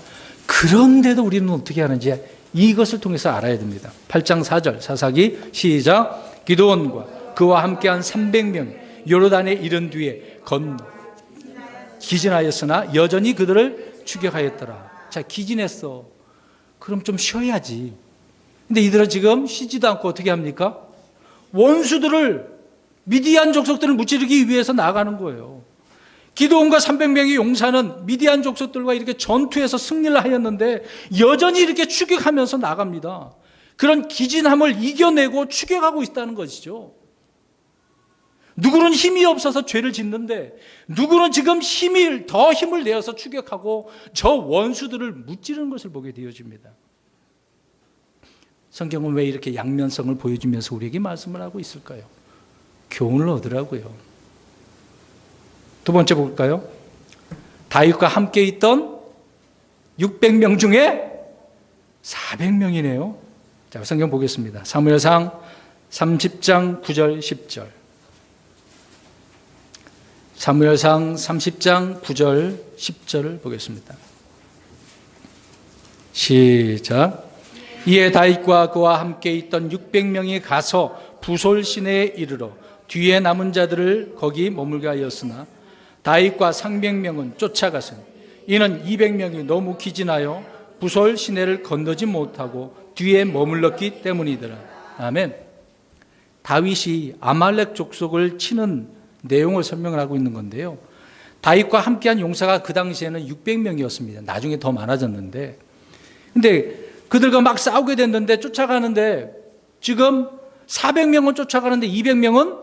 그런데도 우리는 어떻게 하는지 이것을 통해서 알아야 됩니다. 8장 4절 사사기 시작. 기드온과 그와 함께한 300명 요르단에 이른 뒤에 기진하였으나 여전히 그들을 추격하였더라. 자, 기진했어. 그럼 좀 쉬어야지. 근데 이들은 지금 쉬지도 않고 어떻게 합니까? 원수들을, 미디안 족속들을 무찌르기 위해서 나가는 거예요. 기드온과 300명의 용사는 미디안 족속들과 이렇게 전투에서 승리를 하였는데 여전히 이렇게 추격하면서 나갑니다. 그런 기진함을 이겨내고 추격하고 있다는 것이죠. 누구는 힘이 없어서 죄를 짓는데 누구는 지금 더 힘을 내어서 추격하고 저 원수들을 무찌르는 것을 보게 되어집니다. 성경은 왜 이렇게 양면성을 보여주면서 우리에게 말씀을 하고 있을까요? 교훈을 얻으라고요. 두 번째 볼까요? 다윗과 함께 있던 600명 중에 400명이네요. 자, 성경 보겠습니다. 사무엘상 30장 9절 10절. 사무엘상 30장 9절 10절을 보겠습니다. 시작. 이에 다윗과 그와 함께 있던 600명이 가서 부솔 시내에 이르러 뒤에 남은 자들을 거기 머물게 하였으나 다윗과 300명은 쫓아가서니 이는 200명이 너무 기진하여 부솔 시내를 건너지 못하고 뒤에 머물렀기 때문이더라. 아멘. 다윗이 아말렉 족속을 치는 내용을 설명을 하고 있는 건데요. 다윗과 함께한 용사가 그 당시에는 600명이었습니다. 나중에 더 많아졌는데, 근데 그들과 막 싸우게 됐는데 쫓아가는데 지금 400명은 쫓아가는데 200명은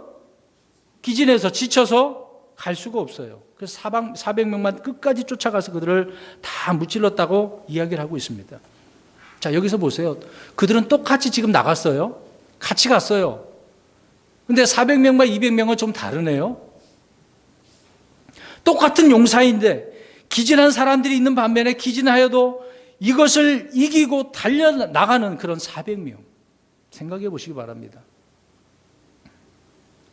기진해서 지쳐서 갈 수가 없어요. 그래서 400명만 끝까지 쫓아가서 그들을 다 무찔렀다고 이야기를 하고 있습니다. 자, 여기서 보세요. 그들은 똑같이 지금 나갔어요. 같이 갔어요. 근데 400명과 200명은 좀 다르네요. 똑같은 용사인데 기진한 사람들이 있는 반면에 기진하여도 이것을 이기고 달려나가는 그런 400명. 생각해 보시기 바랍니다.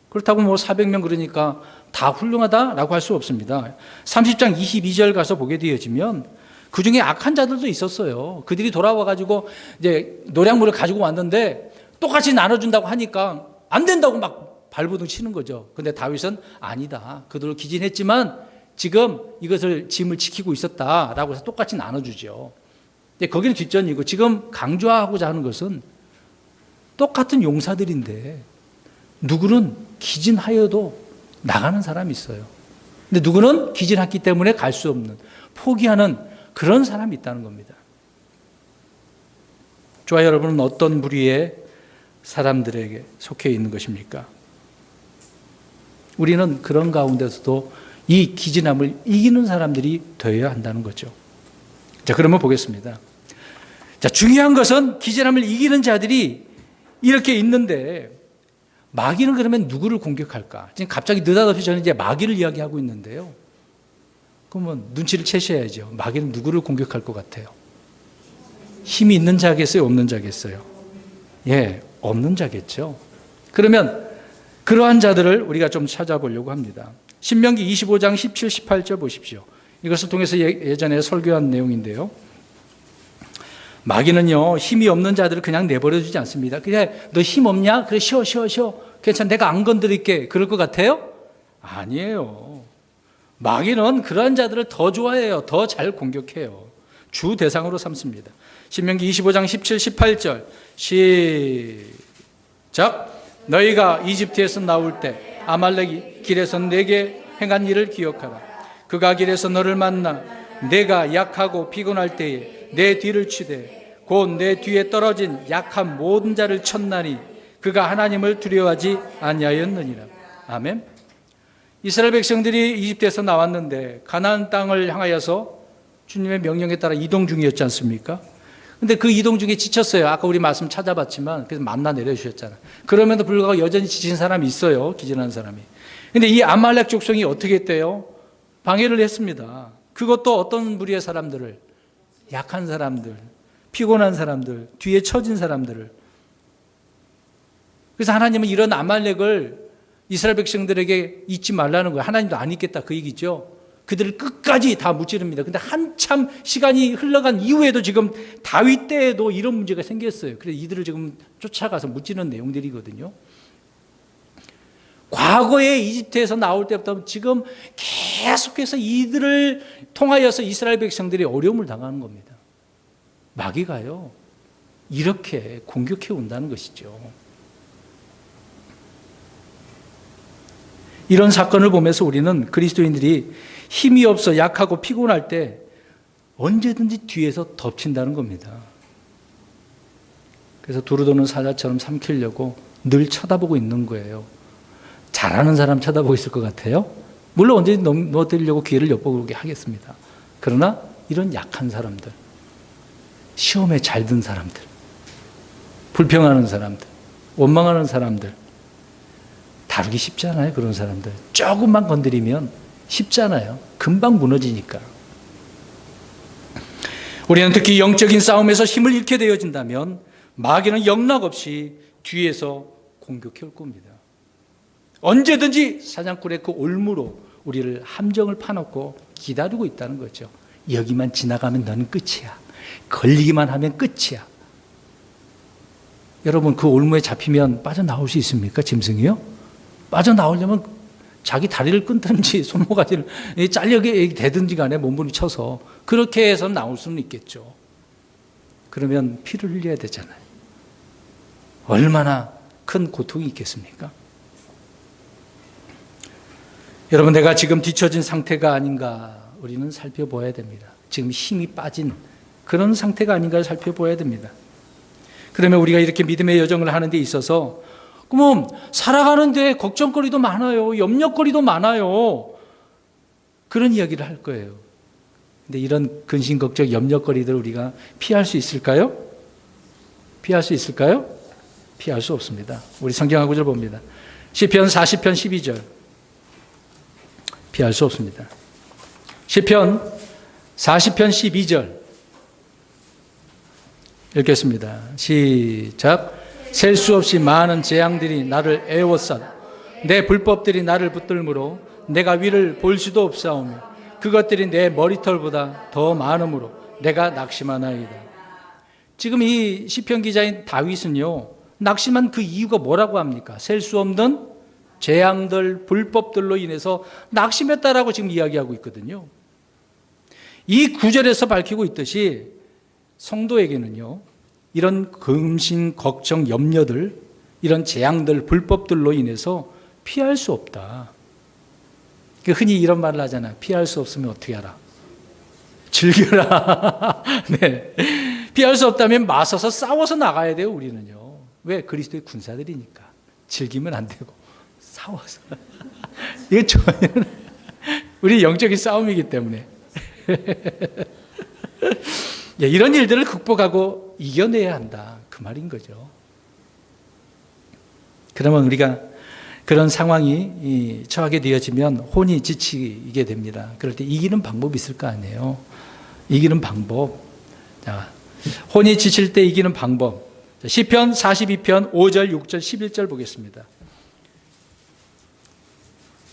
그렇다고 400명 그러니까 다 훌륭하다라고 할 수 없습니다. 30장 22절 가서 보게 되어지면 그 중에 악한 자들도 있었어요. 그들이 돌아와가지고 이제 노량물을 가지고 왔는데 똑같이 나눠준다고 하니까 안 된다고 막 발버둥 치는 거죠. 근데 다윗은 아니다. 그들을 기진했지만 지금 이것을 짐을 지키고 있었다라고 해서 똑같이 나눠주죠. 근데 거기는 뒷전이고 지금 강조하고자 하는 것은 똑같은 용사들인데 누구는 기진하여도 나가는 사람이 있어요. 근데 누구는 기진했기 때문에 갈 수 없는, 포기하는 그런 사람이 있다는 겁니다. 저와 여러분은 어떤 부류의 사람들에게 속해 있는 것입니까? 우리는 그런 가운데서도 이 기진함을 이기는 사람들이 되어야 한다는 거죠. 자, 그러면 보겠습니다. 자, 중요한 것은 기진함을 이기는 자들이 이렇게 있는데 마귀는 그러면 누구를 공격할까? 지금 갑자기 느닷없이 저는 이제 마귀를 이야기하고 있는데요. 그러면 눈치를 채셔야죠. 마귀는 누구를 공격할 것 같아요? 힘이 있는 자겠어요? 없는 자겠어요? 예, 없는 자겠죠. 그러면 그러한 자들을 우리가 좀 찾아보려고 합니다. 신명기 25장 17, 18절 보십시오. 이것을 통해서 예전에 설교한 내용인데요. 마귀는요, 힘이 없는 자들을 그냥 내버려 두지 않습니다. 그냥 너 힘 없냐? 그래, 쉬어. 괜찮아. 내가 안 건드릴게. 그럴 것 같아요? 아니에요. 마귀는 그러한 자들을 더 좋아해요. 더 잘 공격해요. 주 대상으로 삼습니다. 신명기 25장 17, 18절 시작. 너희가 이집트에서 나올 때 아말렉이 길에서 내게 행한 일을 기억하라. 그가 길에서 너를 만나 내가 약하고 피곤할 때에 내 뒤를 치되 곧 내 뒤에 떨어진 약한 모든 자를 쳤나니 그가 하나님을 두려워하지 아니하였느니라. 아멘. 이스라엘 백성들이 이집트에서 나왔는데 가나안 땅을 향하여서 주님의 명령에 따라 이동 중이었지 않습니까? 근데 그 이동 중에 지쳤어요. 아까 우리 말씀 찾아봤지만 그래서 만나 내려주셨잖아요. 그럼에도 불구하고 여전히 지친 사람이 있어요. 기진한 사람이. 근데 이 아말렉 족속이 어떻게 했대요? 방해를 했습니다. 그것도 어떤 무리의 사람들을, 약한 사람들, 피곤한 사람들, 뒤에 처진 사람들을. 그래서 하나님은 이런 아말렉을 이스라엘 백성들에게 잊지 말라는 거예요. 하나님도 안 잊겠다 그 얘기죠. 그들을 끝까지 다 무찌릅니다. 근데 한참 시간이 흘러간 이후에도 지금 다윗 때에도 이런 문제가 생겼어요. 그래서 이들을 지금 쫓아가서 무찌르는 내용들이거든요. 과거에 이집트에서 나올 때부터 지금 계속해서 이들을 통하여서 이스라엘 백성들이 어려움을 당하는 겁니다. 마귀가요, 이렇게 공격해 온다는 것이죠. 이런 사건을 보면서 우리는 그리스도인들이 힘이 없어 약하고 피곤할 때 언제든지 뒤에서 덮친다는 겁니다. 그래서 두루도는 사자처럼 삼키려고 늘 쳐다보고 있는 거예요. 잘하는 사람 쳐다보고 있을 것 같아요? 물론 언제든지 넘어뜨리려고 기회를 엿보게 하겠습니다. 그러나 이런 약한 사람들, 시험에 잘 든 사람들, 불평하는 사람들, 원망하는 사람들, 다루기 쉽지 않아요. 그런 사람들 조금만 건드리면 쉽잖아요. 금방 무너지니까. 우리는 특히 영적인 싸움에서 힘을 잃게 되어진다면 마귀는 영락없이 뒤에서 공격해 올 겁니다. 언제든지 사냥꾼의 그 올무로 우리를 함정을 파놓고 기다리고 있다는 거죠. 여기만 지나가면 너는 끝이야. 걸리기만 하면 끝이야. 여러분, 그 올무에 잡히면 빠져나올 수 있습니까? 짐승이요? 빠져나오려면 자기 다리를 끊든지 손모가지를 잘려게 대든지 간에 몸부림쳐서 그렇게 해서 나올 수는 있겠죠. 그러면 피를 흘려야 되잖아요. 얼마나 큰 고통이 있겠습니까? 여러분, 내가 지금 뒤처진 상태가 아닌가 우리는 살펴봐야 됩니다. 지금 힘이 빠진 그런 상태가 아닌가를 살펴봐야 됩니다. 그러면 우리가 이렇게 믿음의 여정을 하는 데 있어서 그럼 살아가는데 걱정거리도 많아요. 염려거리도 많아요. 그런 이야기를 할 거예요. 근데 이런 근심, 걱정, 염려거리들을 우리가 피할 수 있을까요? 피할 수 있을까요? 피할 수 없습니다. 우리 성경 구절 봅니다. 시편 40편 12절. 피할 수 없습니다. 시편 40편 12절 읽겠습니다. 시작. 셀 수 없이 많은 재앙들이 나를 애워싸 내 불법들이 나를 붙들므로 내가 위를 볼 수도 없사오며 그것들이 내 머리털보다 더 많으므로 내가 낙심하나이다. 지금 이 시편 기자인 다윗은요, 낙심한 그 이유가 뭐라고 합니까? 셀 수 없는 재앙들, 불법들로 인해서 낙심했다라고 지금 이야기하고 있거든요. 이 구절에서 밝히고 있듯이 성도에게는요, 이런 근심, 걱정, 염려들, 이런 재앙들, 불법들로 인해서 피할 수 없다. 흔히 이런 말을 하잖아요. 피할 수 없으면 어떻게 하라? 즐겨라. 네. 피할 수 없다면 맞서서 싸워서 나가야 돼요, 우리는요. 왜? 그리스도의 군사들이니까. 즐기면 안 되고, 싸워서. 이게 전혀, 우리 영적인 싸움이기 때문에. 이런 일들을 극복하고 이겨내야 한다. 그 말인 거죠. 그러면 우리가 그런 상황이 처하게 되어지면 혼이 지치게 됩니다. 그럴 때 이기는 방법이 있을 거 아니에요. 이기는 방법. 자, 혼이 지칠 때 이기는 방법. 시편 42편 5절, 6절, 11절 보겠습니다.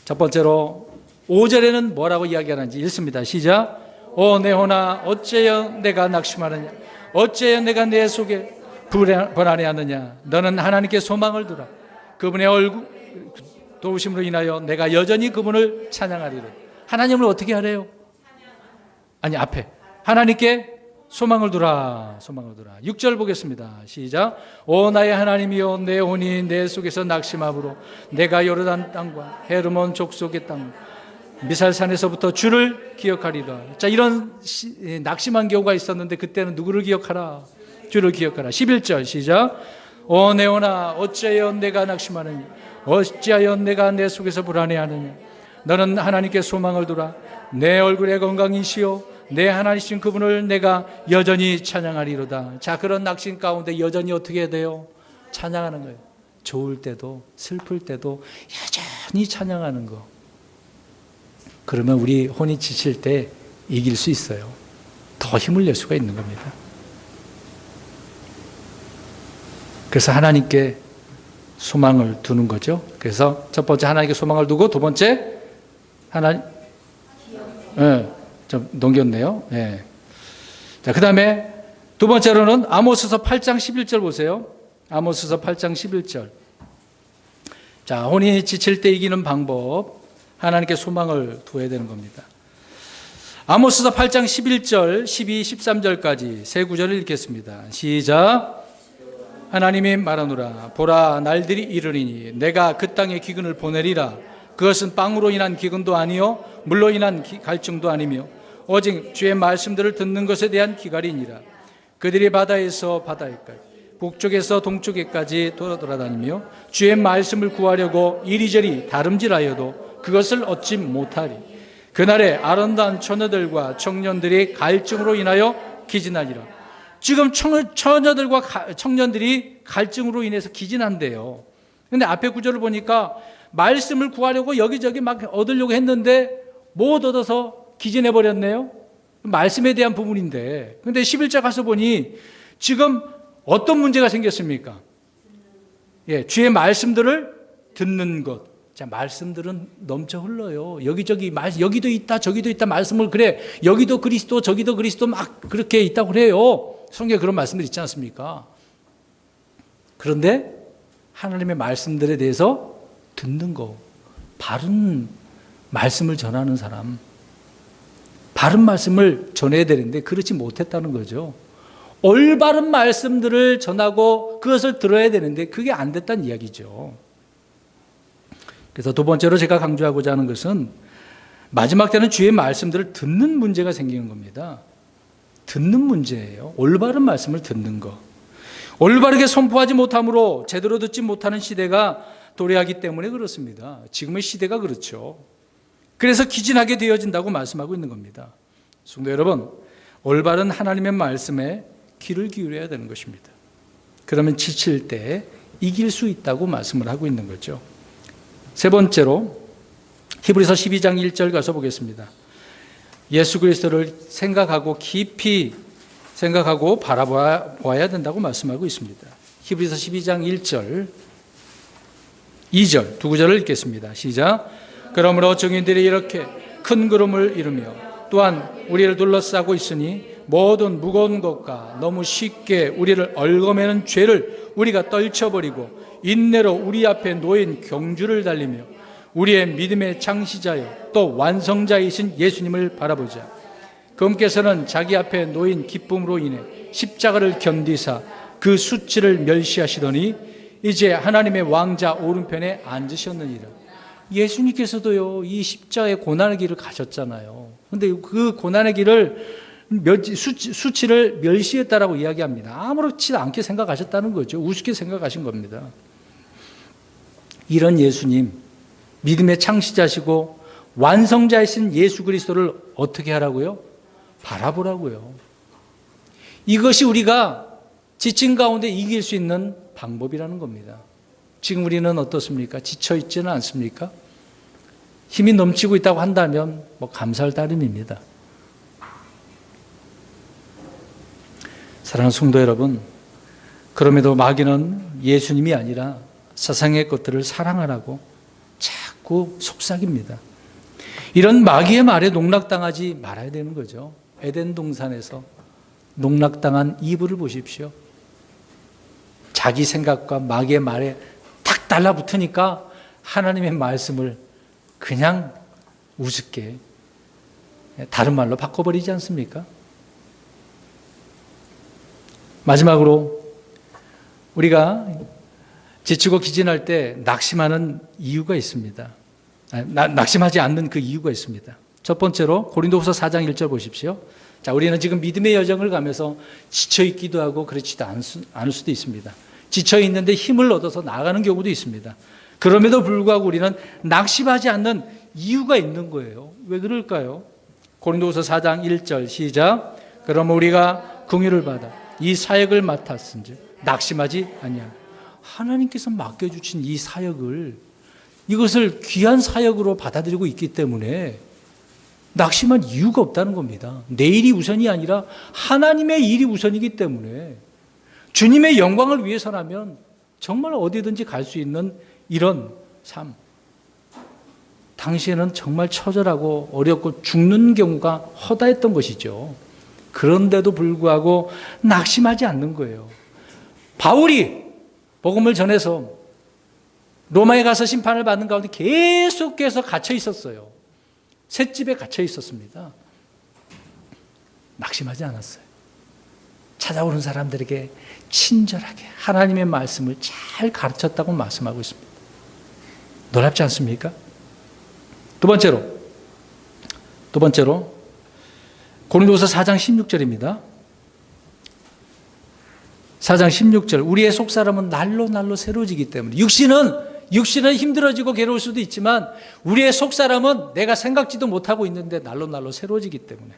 첫 번째로 5절에는 뭐라고 이야기하는지 읽습니다. 시작. 오 내 혼아 어째여 내가 낙심하느냐, 어째여 내가 내 속에 불안해하느냐. 너는 하나님께 소망을 두라. 그분의 얼굴 도우심으로 인하여 내가 여전히 그분을 찬양하리라. 하나님을 어떻게 하래요? 아니 앞에 하나님께 소망을 두라. 소망을 두라. 6절 보겠습니다. 시작. 오 나의 하나님이여 내 혼이 내 속에서 낙심함으로 내가 요르단 땅과 헤르몬 족속의 땅 미살산에서부터 주를 기억하리라. 자, 이런 낙심한 경우가 있었는데 그때는 누구를 기억하라? 주를 기억하라. 11절 시작. 오 내 혼아 어찌하여 내가 낙심하느냐, 어찌하여 내가 내 속에서 불안해하느냐. 너는 하나님께 소망을 두라. 내 얼굴의 건강이시오 내 하나님이신 그분을 내가 여전히 찬양하리로다. 자, 그런 낙심 가운데 여전히 어떻게 해야 돼요? 찬양하는 거예요. 좋을 때도 슬플 때도 여전히 찬양하는 거. 그러면 우리 혼이 지칠 때 이길 수 있어요. 더 힘을 낼 수가 있는 겁니다. 그래서 하나님께 소망을 두는 거죠. 그래서 첫 번째 하나님께 소망을 두고, 두 번째 하나님, 좀 넘겼네요. 자, 그 다음에 두 번째로는 아모스서 8장 11절 보세요. 아모스서 8장 11절. 자, 혼이 지칠 때 이기는 방법, 하나님께 소망을 두어야 되는 겁니다. 아모스서 8장 11절, 12, 13절까지 세 구절을 읽겠습니다. 시작. 하나님이 말하노라. 보라, 날들이 이르리니 내가 그 땅에 기근을 보내리라. 그것은 빵으로 인한 기근도 아니요 물로 인한 갈증도 아니며 오직 주의 말씀들을 듣는 것에 대한 기갈이니라. 그들이 바다에서 바다에까지 북쪽에서 동쪽에까지 돌아다니며 주의 말씀을 구하려고 이리저리 다름질하여도 그것을 얻지 못하리. 그날에 아름다운 처녀들과 청년들이 갈증으로 인하여 기진하리라. 지금 처녀들과 청년들이 갈증으로 인해서 기진한대요. 그런데 앞에 구절을 보니까 말씀을 구하려고 여기저기 막 얻으려고 했는데 못 얻어서 기진해버렸네요. 말씀에 대한 부분인데, 그런데 11절 가서 보니 지금 어떤 문제가 생겼습니까? 주의 말씀들을 듣는 것. 자, 말씀들은 넘쳐 흘러요. 여기저기 여기도 있다 저기도 있다 말씀을, 그래 여기도 그리스도 저기도 그리스도 막 그렇게 있다고 그래요. 성경에 그런 말씀들 있지 않습니까? 그런데 하나님의 말씀들에 대해서 듣는 거, 바른 말씀을 전하는 사람, 바른 말씀을 전해야 되는데 그렇지 못했다는 거죠. 올바른 말씀들을 전하고 그것을 들어야 되는데 그게 안 됐다는 이야기죠. 그래서 두 번째로 제가 강조하고자 하는 것은 마지막 때는 주의 말씀들을 듣는 문제가 생기는 겁니다. 듣는 문제예요. 올바른 말씀을 듣는 거. 올바르게 선포하지 못함으로 제대로 듣지 못하는 시대가 도래하기 때문에 그렇습니다. 지금의 시대가 그렇죠. 그래서 기진하게 되어진다고 말씀하고 있는 겁니다. 성도 여러분, 올바른 하나님의 말씀에 귀를 기울여야 되는 것입니다. 그러면 지칠 때 이길 수 있다고 말씀을 하고 있는 거죠. 세 번째로 히브리서 12장 1절 가서 보겠습니다. 예수 그리스도를 생각하고 깊이 생각하고 바라봐야 된다고 말씀하고 있습니다. 히브리서 12장 1절, 2절, 두 구절을 읽겠습니다. 시작. 그러므로 증인들이 이렇게 큰 구름을 이루며 또한 우리를 둘러싸고 있으니 모든 무거운 것과 너무 쉽게 우리를 얽어매는 죄를 우리가 떨쳐버리고 인내로 우리 앞에 놓인 경주를 달리며 우리의 믿음의 창시자여 또 완성자이신 예수님을 바라보자. 그분께서는 자기 앞에 놓인 기쁨으로 인해 십자가를 견디사 그 수치를 멸시하시더니 이제 하나님의 왕자 오른편에 앉으셨느니라. 예수님께서도요, 이 십자가의 고난의 길을 가셨잖아요. 그런데 그 고난의 길을 수치를 멸시했다라고 이야기합니다. 아무렇지 않게 생각하셨다는 거죠. 우습게 생각하신 겁니다. 이런 예수님, 믿음의 창시자시고 완성자이신 예수 그리스도를 어떻게 하라고요? 바라보라고요. 이것이 우리가 지친 가운데 이길 수 있는 방법이라는 겁니다. 지금 우리는 어떻습니까? 지쳐 있지는 않습니까? 힘이 넘치고 있다고 한다면 감사할 따름입니다. 사랑하는 성도 여러분, 그럼에도 마귀는 예수님이 아니라 세상의 것들을 사랑하라고 자꾸 속삭입니다. 이런 마귀의 말에 농락당하지 말아야 되는 거죠. 에덴 동산에서 농락당한 이브를 보십시오. 자기 생각과 마귀의 말에 탁 달라붙으니까 하나님의 말씀을 그냥 우습게 다른 말로 바꿔버리지 않습니까? 마지막으로 우리가 지치고 기진할 때 낙심하는 이유가 있습니다. 낙심하지 않는 그 이유가 있습니다. 첫 번째로 고린도후서 4장 1절 보십시오. 자, 우리는 지금 믿음의 여정을 가면서 지쳐 있기도 하고 그렇지도 않을 수도 있습니다. 지쳐 있는데 힘을 얻어서 나아가는 경우도 있습니다. 그럼에도 불구하고 우리는 낙심하지 않는 이유가 있는 거예요. 왜 그럴까요? 고린도후서 4장 1절 시작. 그럼 우리가 긍휼을 받아 이 사역을 맡았은즉 낙심하지 아니하며. 하나님께서 맡겨주신 이 사역을, 이것을 귀한 사역으로 받아들이고 있기 때문에 낙심할 이유가 없다는 겁니다. 내 일이 우선이 아니라 하나님의 일이 우선이기 때문에 주님의 영광을 위해서라면 정말 어디든지 갈 수 있는 이런 삶. 당시에는 정말 처절하고 어렵고 죽는 경우가 허다했던 것이죠. 그런데도 불구하고 낙심하지 않는 거예요. 바울이 복음을 전해서 로마에 가서 심판을 받는 가운데 계속해서 갇혀 있었어요. 셋집에 갇혀 있었습니다. 낙심하지 않았어요. 찾아오는 사람들에게 친절하게 하나님의 말씀을 잘 가르쳤다고 말씀하고 있습니다. 놀랍지 않습니까? 두 번째로 고린도후서 4장 16절입니다. 4장 16절. 우리의 속사람은 날로 새로워지기 때문에 육신은 힘들어지고 괴로울 수도 있지만 우리의 속사람은 내가 생각지도 못하고 있는데 날로 새로워지기 때문에.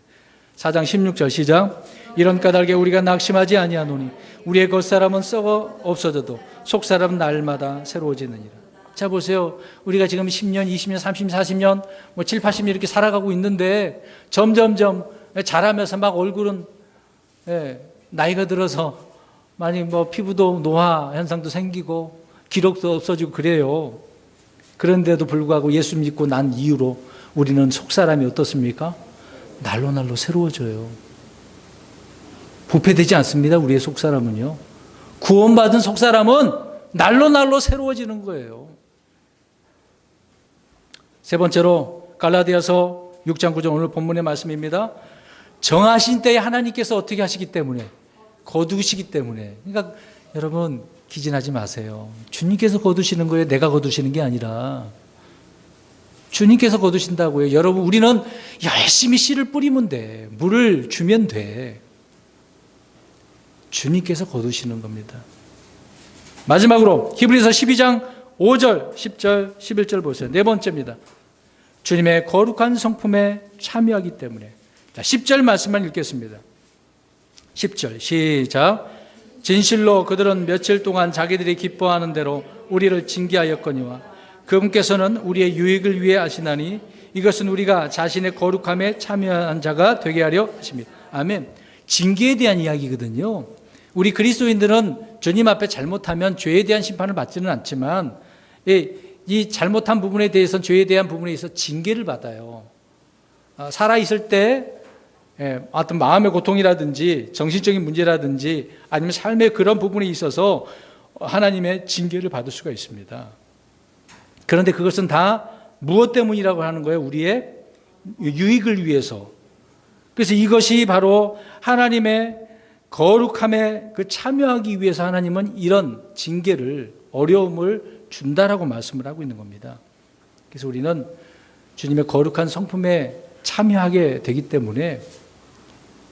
4장 16절 시작. 이런 까닭에 우리가 낙심하지 아니하노니 우리의 겉사람은 썩어 없어져도 속사람은 날마다 새로워지느니라. 자 보세요. 우리가 지금 10년, 20년, 30년, 40년, 7, 80년 이렇게 살아가고 있는데 점점점 자라면서 막 얼굴은 나이가 들어서 많이 피부도 노화 현상도 생기고 기록도 없어지고 그래요. 그런데도 불구하고 예수 믿고 난 이후로 우리는 속사람이 어떻습니까? 날로 새로워져요. 부패되지 않습니다. 우리의 속사람은요. 구원받은 속사람은 날로 새로워지는 거예요. 세 번째로 갈라디아서 6장 9절 오늘 본문의 말씀입니다. 정하신 때에 하나님께서 어떻게 하시기 때문에, 거두시기 때문에. 그러니까 여러분 기진하지 마세요. 주님께서 거두시는 거예요. 내가 거두시는 게 아니라 주님께서 거두신다고요. 여러분 우리는 열심히 씨를 뿌리면 돼. 물을 주면 돼. 주님께서 거두시는 겁니다. 마지막으로 히브리서 12장 5절, 10절, 11절 보세요. 네 번째입니다. 주님의 거룩한 성품에 참여하기 때문에. 자, 10절 말씀만 읽겠습니다. 10절 시작. 진실로 그들은 며칠 동안 자기들이 기뻐하는 대로 우리를 징계하였거니와 그분께서는 우리의 유익을 위해 하시나니 이것은 우리가 자신의 거룩함에 참여한 자가 되게 하려 하십니다. 아멘. 징계에 대한 이야기거든요. 우리 그리스도인들은 주님 앞에 잘못하면 죄에 대한 심판을 받지는 않지만 이 잘못한 부분에 대해서는, 죄에 대한 부분에 있어서 징계를 받아요. 살아있을 때 어떤 마음의 고통이라든지 정신적인 문제라든지 아니면 삶의 그런 부분에 있어서 하나님의 징계를 받을 수가 있습니다. 그런데 그것은 다 무엇 때문이라고 하는 거예요? 우리의 유익을 위해서. 그래서 이것이 바로 하나님의 거룩함에 참여하기 위해서 하나님은 이런 징계를, 어려움을 준다라고 말씀을 하고 있는 겁니다. 그래서 우리는 주님의 거룩한 성품에 참여하게 되기 때문에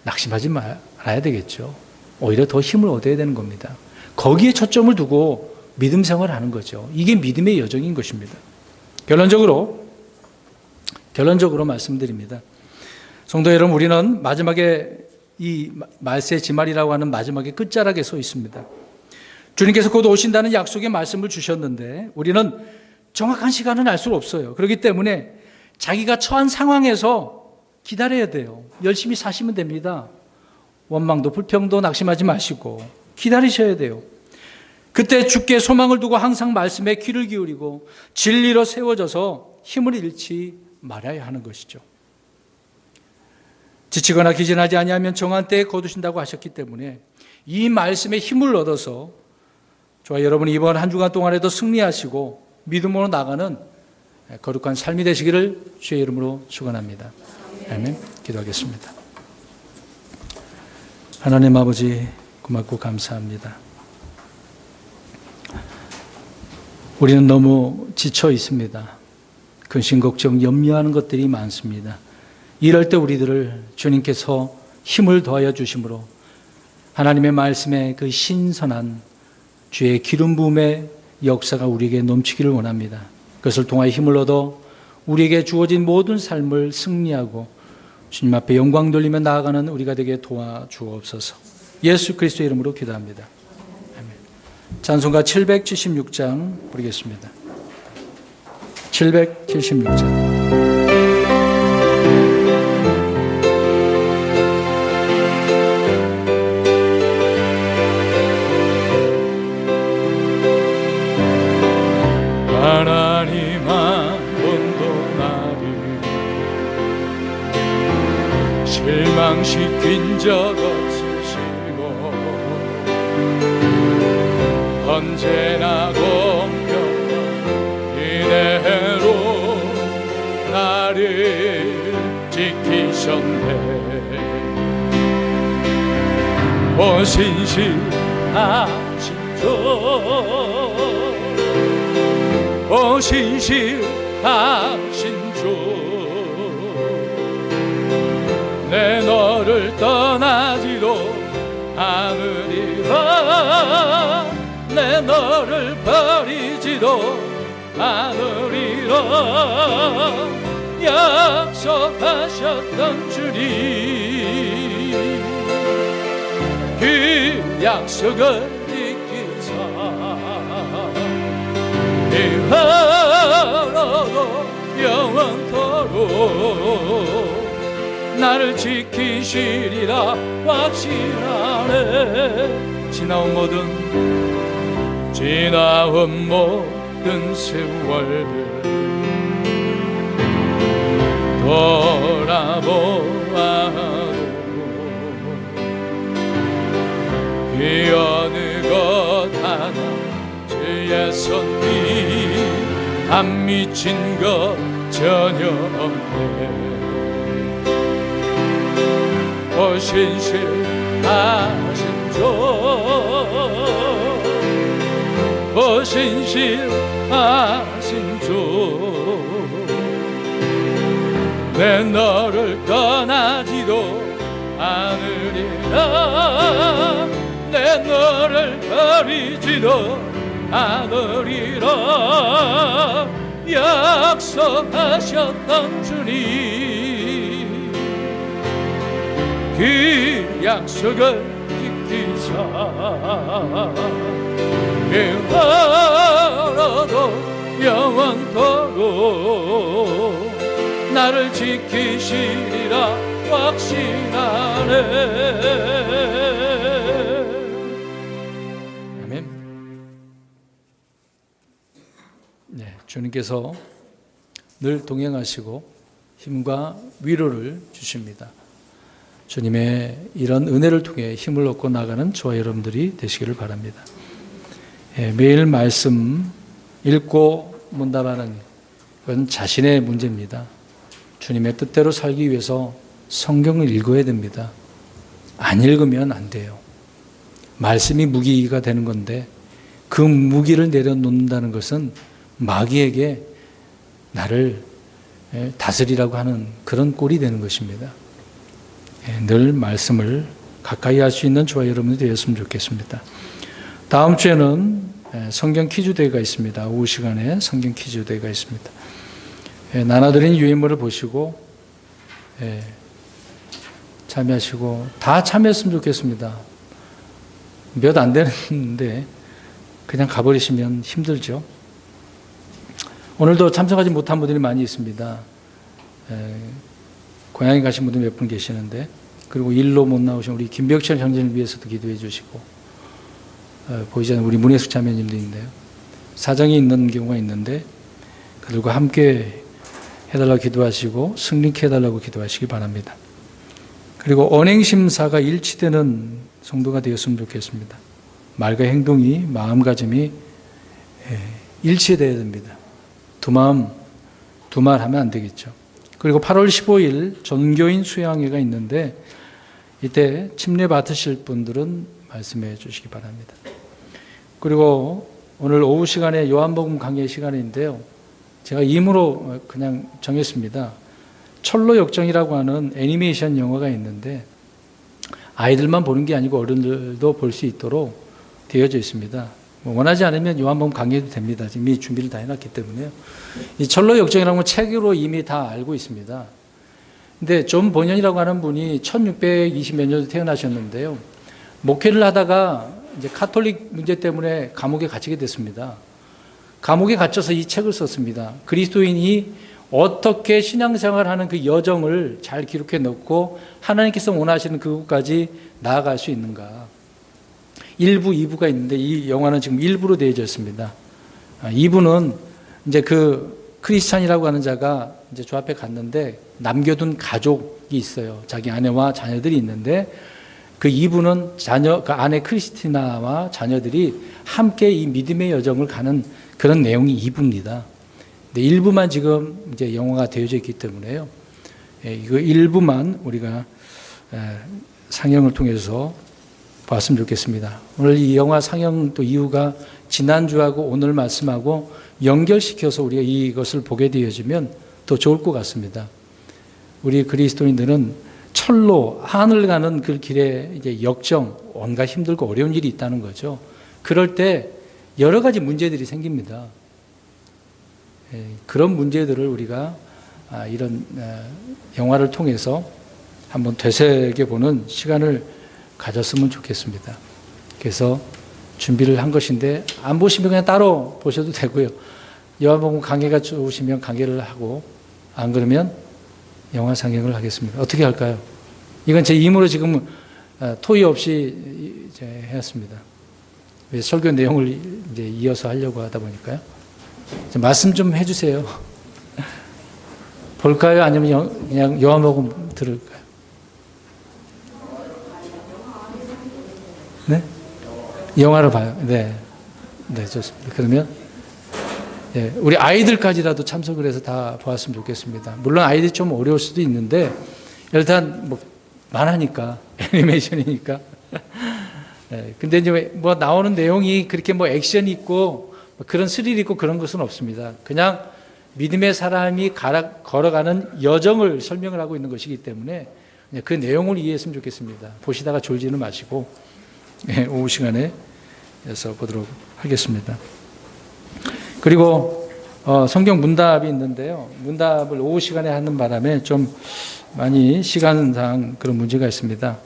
낙심하지 말아야 되겠죠. 오히려 더 힘을 얻어야 되는 겁니다. 거기에 초점을 두고 믿음 생활을 하는 거죠. 이게 믿음의 여정인 것입니다. 결론적으로 말씀드립니다. 성도 여러분, 우리는 마지막에 이 말세 지말이라고 하는 마지막에 끝자락에 서 있습니다. 주님께서 곧 오신다는 약속의 말씀을 주셨는데 우리는 정확한 시간은 알 수 없어요. 그렇기 때문에 자기가 처한 상황에서 기다려야 돼요. 열심히 사시면 됩니다. 원망도 불평도 낙심하지 마시고 기다리셔야 돼요. 그때 주께 소망을 두고 항상 말씀에 귀를 기울이고 진리로 세워져서 힘을 잃지 말아야 하는 것이죠. 지치거나 기진하지 아니하면 정한 때에 거두신다고 하셨기 때문에 이 말씀에 힘을 얻어서 저와 여러분이 이번 한 주간 동안에도 승리하시고 믿음으로 나가는 거룩한 삶이 되시기를 주의 이름으로 축원합니다. 아멘. 기도하겠습니다. 하나님 아버지 고맙고 감사합니다. 우리는 너무 지쳐 있습니다. 근심 걱정 염려하는 것들이 많습니다. 이럴 때 우리들을 주님께서 힘을 더하여 주심으로 하나님의 말씀에 그 신선한 주의 기름 부음의 역사가 우리에게 넘치기를 원합니다. 그것을 통하여 힘을 얻어 우리에게 주어진 모든 삶을 승리하고 주님 앞에 영광 돌리며 나아가는 우리가 되게 도와주옵소서. 예수 그리스도의 이름으로 기도합니다. 아멘. 찬송가 776장 부르겠습니다. 776장. 하나님 한 번도 나를 실망시킨 적 없으시고 언제나 공평한 은혜로 나를 지키셨네. 오 신실하신 주, 오 신실하신 주, 내 너를 떠나지도 않으리라, 내 너를 버리지도 않으리라. 약속하셨던 주님, 그 약속을 지키사 이하로도 영원토록 나를 지키시리라 확신하네. 지나온 모든 세월들 돌아보아도 그 어느 것 하나 주의 손이 안 미친 것 전혀 없네. 오 신실하신 주, 오 신실하신 주, 내 너를 떠나지도 않으리라, 내 너를 버리지도 않으리라. 약속하셨던 주님, 그 약속을 지키사 영원토록 영원토록 나를 지키시리라 확신하네. 아멘. 네, 주님께서 늘 동행하시고 힘과 위로를 주십니다. 주님의 이런 은혜를 통해 힘을 얻고 나가는 저와 여러분들이 되시기를 바랍니다. 매일 말씀 읽고 문답하는 그건 자신의 문제입니다. 주님의 뜻대로 살기 위해서 성경을 읽어야 됩니다. 안 읽으면 안 돼요. 말씀이 무기가 되는 건데 그 무기를 내려놓는다는 것은 마귀에게 나를 다스리라고 하는 그런 꼴이 되는 것입니다. 늘 말씀을 가까이 할 수 있는 저와 여러분들이 되었으면 좋겠습니다. 다음 주에는 성경 퀴즈 대회가 있습니다. 오후 시간에 성경 퀴즈 대회가 있습니다. 나눠드린 유인물을 보시고 참여하시고 다 참여했으면 좋겠습니다. 몇 안 되는데 그냥 가버리시면 힘들죠. 오늘도 참석하지 못한 분들이 많이 있습니다. 고향에 가신 분들 몇 분 계시는데, 그리고 일로 못 나오신 우리 김벽철 형제를 위해서도 기도해 주시고, 보이지 않는 우리 문혜숙 자매님도 있는데요. 사정이 있는 경우가 있는데 그들과 함께 해달라고 기도하시고 승리케 해달라고 기도하시기 바랍니다. 그리고 언행심사가 일치되는 성도가 되었으면 좋겠습니다. 말과 행동이, 마음가짐이 일치되어야 됩니다. 두 마음, 두 말 하면 안 되겠죠. 그리고 8월 15일 전교인 수양회가 있는데 이때 침례 받으실 분들은 말씀해 주시기 바랍니다. 그리고 오늘 오후 시간에 요한복음 강의 시간인데요. 제가 임으로 그냥 정했습니다. 철로 역정이라고 하는 애니메이션 영화가 있는데 아이들만 보는 게 아니고 어른들도 볼 수 있도록 되어져 있습니다. 원하지 않으면 요한복음 강의도 됩니다. 지금 이미 준비를 다 해놨기 때문에요. 이 철로 역정이라는 건 책으로 이미 다 알고 있습니다. 근데 존 본연이라고 하는 분이 1620몇 년도 태어나셨는데요. 목회를 하다가 이제 카톨릭 문제 때문에 감옥에 갇히게 됐습니다. 감옥에 갇혀서 이 책을 썼습니다. 그리스도인이 어떻게 신앙생활하는 그 여정을 잘 기록해 놓고 하나님께서 원하시는 그곳까지 나아갈 수 있는가. 1부, 2부가 있는데 이 영화는 지금 1부로 되어져 있습니다. 2부는 이제 그 크리스찬이라고 하는 자가 이제 저 앞에 갔는데 남겨둔 가족이 있어요. 자기 아내와 자녀들이 있는데 그 2부는 그 아내 크리스티나와 자녀들이 함께 이 믿음의 여정을 가는 그런 내용이 2부입니다. 근데 1부만 지금 이제 영화가 되어져 있기 때문에요. 이거 1부만 우리가 상영을 통해서 봤으면 좋겠습니다. 오늘 이 영화 상영 또 이유가 지난주하고 오늘 말씀하고 연결시켜서 우리가 이것을 보게 되어지면 더 좋을 것 같습니다. 우리 그리스도인들은 철로 하늘 가는 그 길에 이제 역정, 온갖 힘들고 어려운 일이 있다는 거죠. 그럴 때 여러 가지 문제들이 생깁니다. 그런 문제들을 우리가 이런 영화를 통해서 한번 되새겨보는 시간을 가졌으면 좋겠습니다. 그래서 준비를 한 것인데 안 보시면 그냥 따로 보셔도 되고요. 요한복음 강의가 좋으시면 강의를 하고 안 그러면 영화 상영을 하겠습니다. 어떻게 할까요? 이건 제 임으로 지금 토의 없이 이제 했습니다. 설교 내용을 이제 이어서 하려고 하다 보니까요. 말씀 좀 해주세요. 볼까요? 아니면 그냥 요한복음 들을까요? 네? 영화를 봐요. 네. 네, 좋습니다. 그러면 우리 아이들까지라도 참석을 해서 다 보았으면 좋겠습니다. 물론 아이들이 좀 어려울 수도 있는데 일단 뭐 만화니까 애니메이션이니까. 근데 이제 뭐 나오는 내용이 그렇게 뭐 액션이 있고 그런 스릴 있고 그런 것은 없습니다. 그냥 믿음의 사람이 걸어가는 여정을 설명을 하고 있는 것이기 때문에 그 내용을 이해했으면 좋겠습니다. 보시다가 졸지는 마시고 오후 시간에 해서 보도록 하겠습니다. 그리고 성경 문답이 있는데요. 문답을 오후 시간에 하는 바람에 좀 많이 시간상 그런 문제가 있습니다.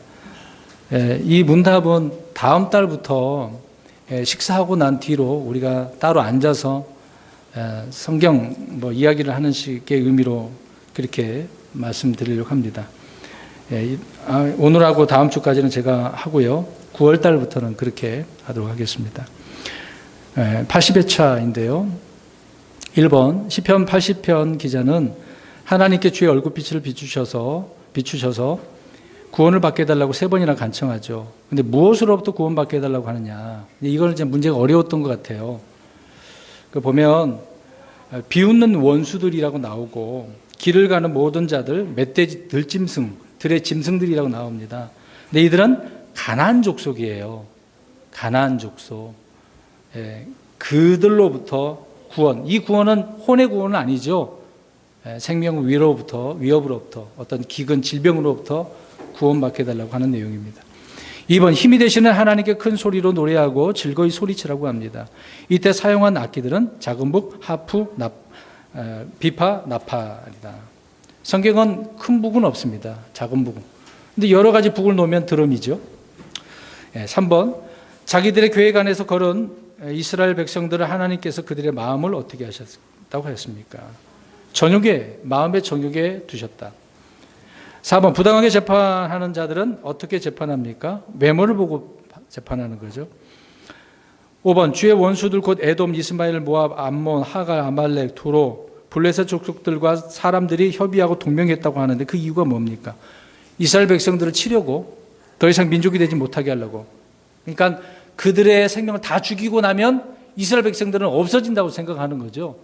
이 문답은 다음 달부터 식사하고 난 뒤로 우리가 따로 앉아서 성경 뭐 이야기를 하는 식의 의미로 그렇게 말씀드리려고 합니다. 오늘하고 다음 주까지는 제가 하고요. 9월 달부터는 그렇게 하도록 하겠습니다. 80회차인데요. 1번 시편 80편 기자는 하나님께 주의 얼굴빛을 비추셔서 구원을 받게 해달라고 3번이나 간청하죠. 근데 무엇으로부터 구원받게 해달라고 하느냐. 이거는 이제 문제가 어려웠던 것 같아요. 그 보면 비웃는 원수들이라고 나오고 길을 가는 모든 자들, 멧돼지 들의 짐승들이라고 나옵니다. 근데 이들은 가나안 족속이에요. 가나안 족속. 그들로부터 구원. 이 구원은 혼의 구원은 아니죠. 생명 위협으로부터 어떤 기근 질병으로부터 구원받게 해달라고 하는 내용입니다. 2번 힘이 되시는 하나님께 큰 소리로 노래하고 즐거이 소리치라고 합니다. 이때 사용한 악기들은 작은 북, 하프, 비파, 나팔이다. 성경은 큰 북은 없습니다. 작은 북은. 근데 여러 가지 북을 놓으면 드럼이죠. 3번 자기들의 계획 안에서 걸은 이스라엘 백성들을 하나님께서 그들의 마음을 어떻게 하셨다고 했습니까? 마음의 정욕에 두셨다. 4번, 부당하게 재판하는 자들은 어떻게 재판합니까? 외모를 보고 재판하는 거죠. 5번, 주의 원수들 곧 에돔, 이스마엘, 모압, 암몬, 하갈, 아말렉, 두로, 블레셋 족속들과 사람들이 협의하고 동맹했다고 하는데 그 이유가 뭡니까? 이스라엘 백성들을 치려고, 더 이상 민족이 되지 못하게 하려고. 그러니까 그들의 생명을 다 죽이고 나면 이스라엘 백성들은 없어진다고 생각하는 거죠.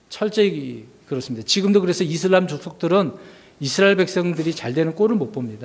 철저히 그렇습니다. 지금도 그래서 이슬람 족속들은 이스라엘 백성들이 잘 되는 꼴을 못 봅니다.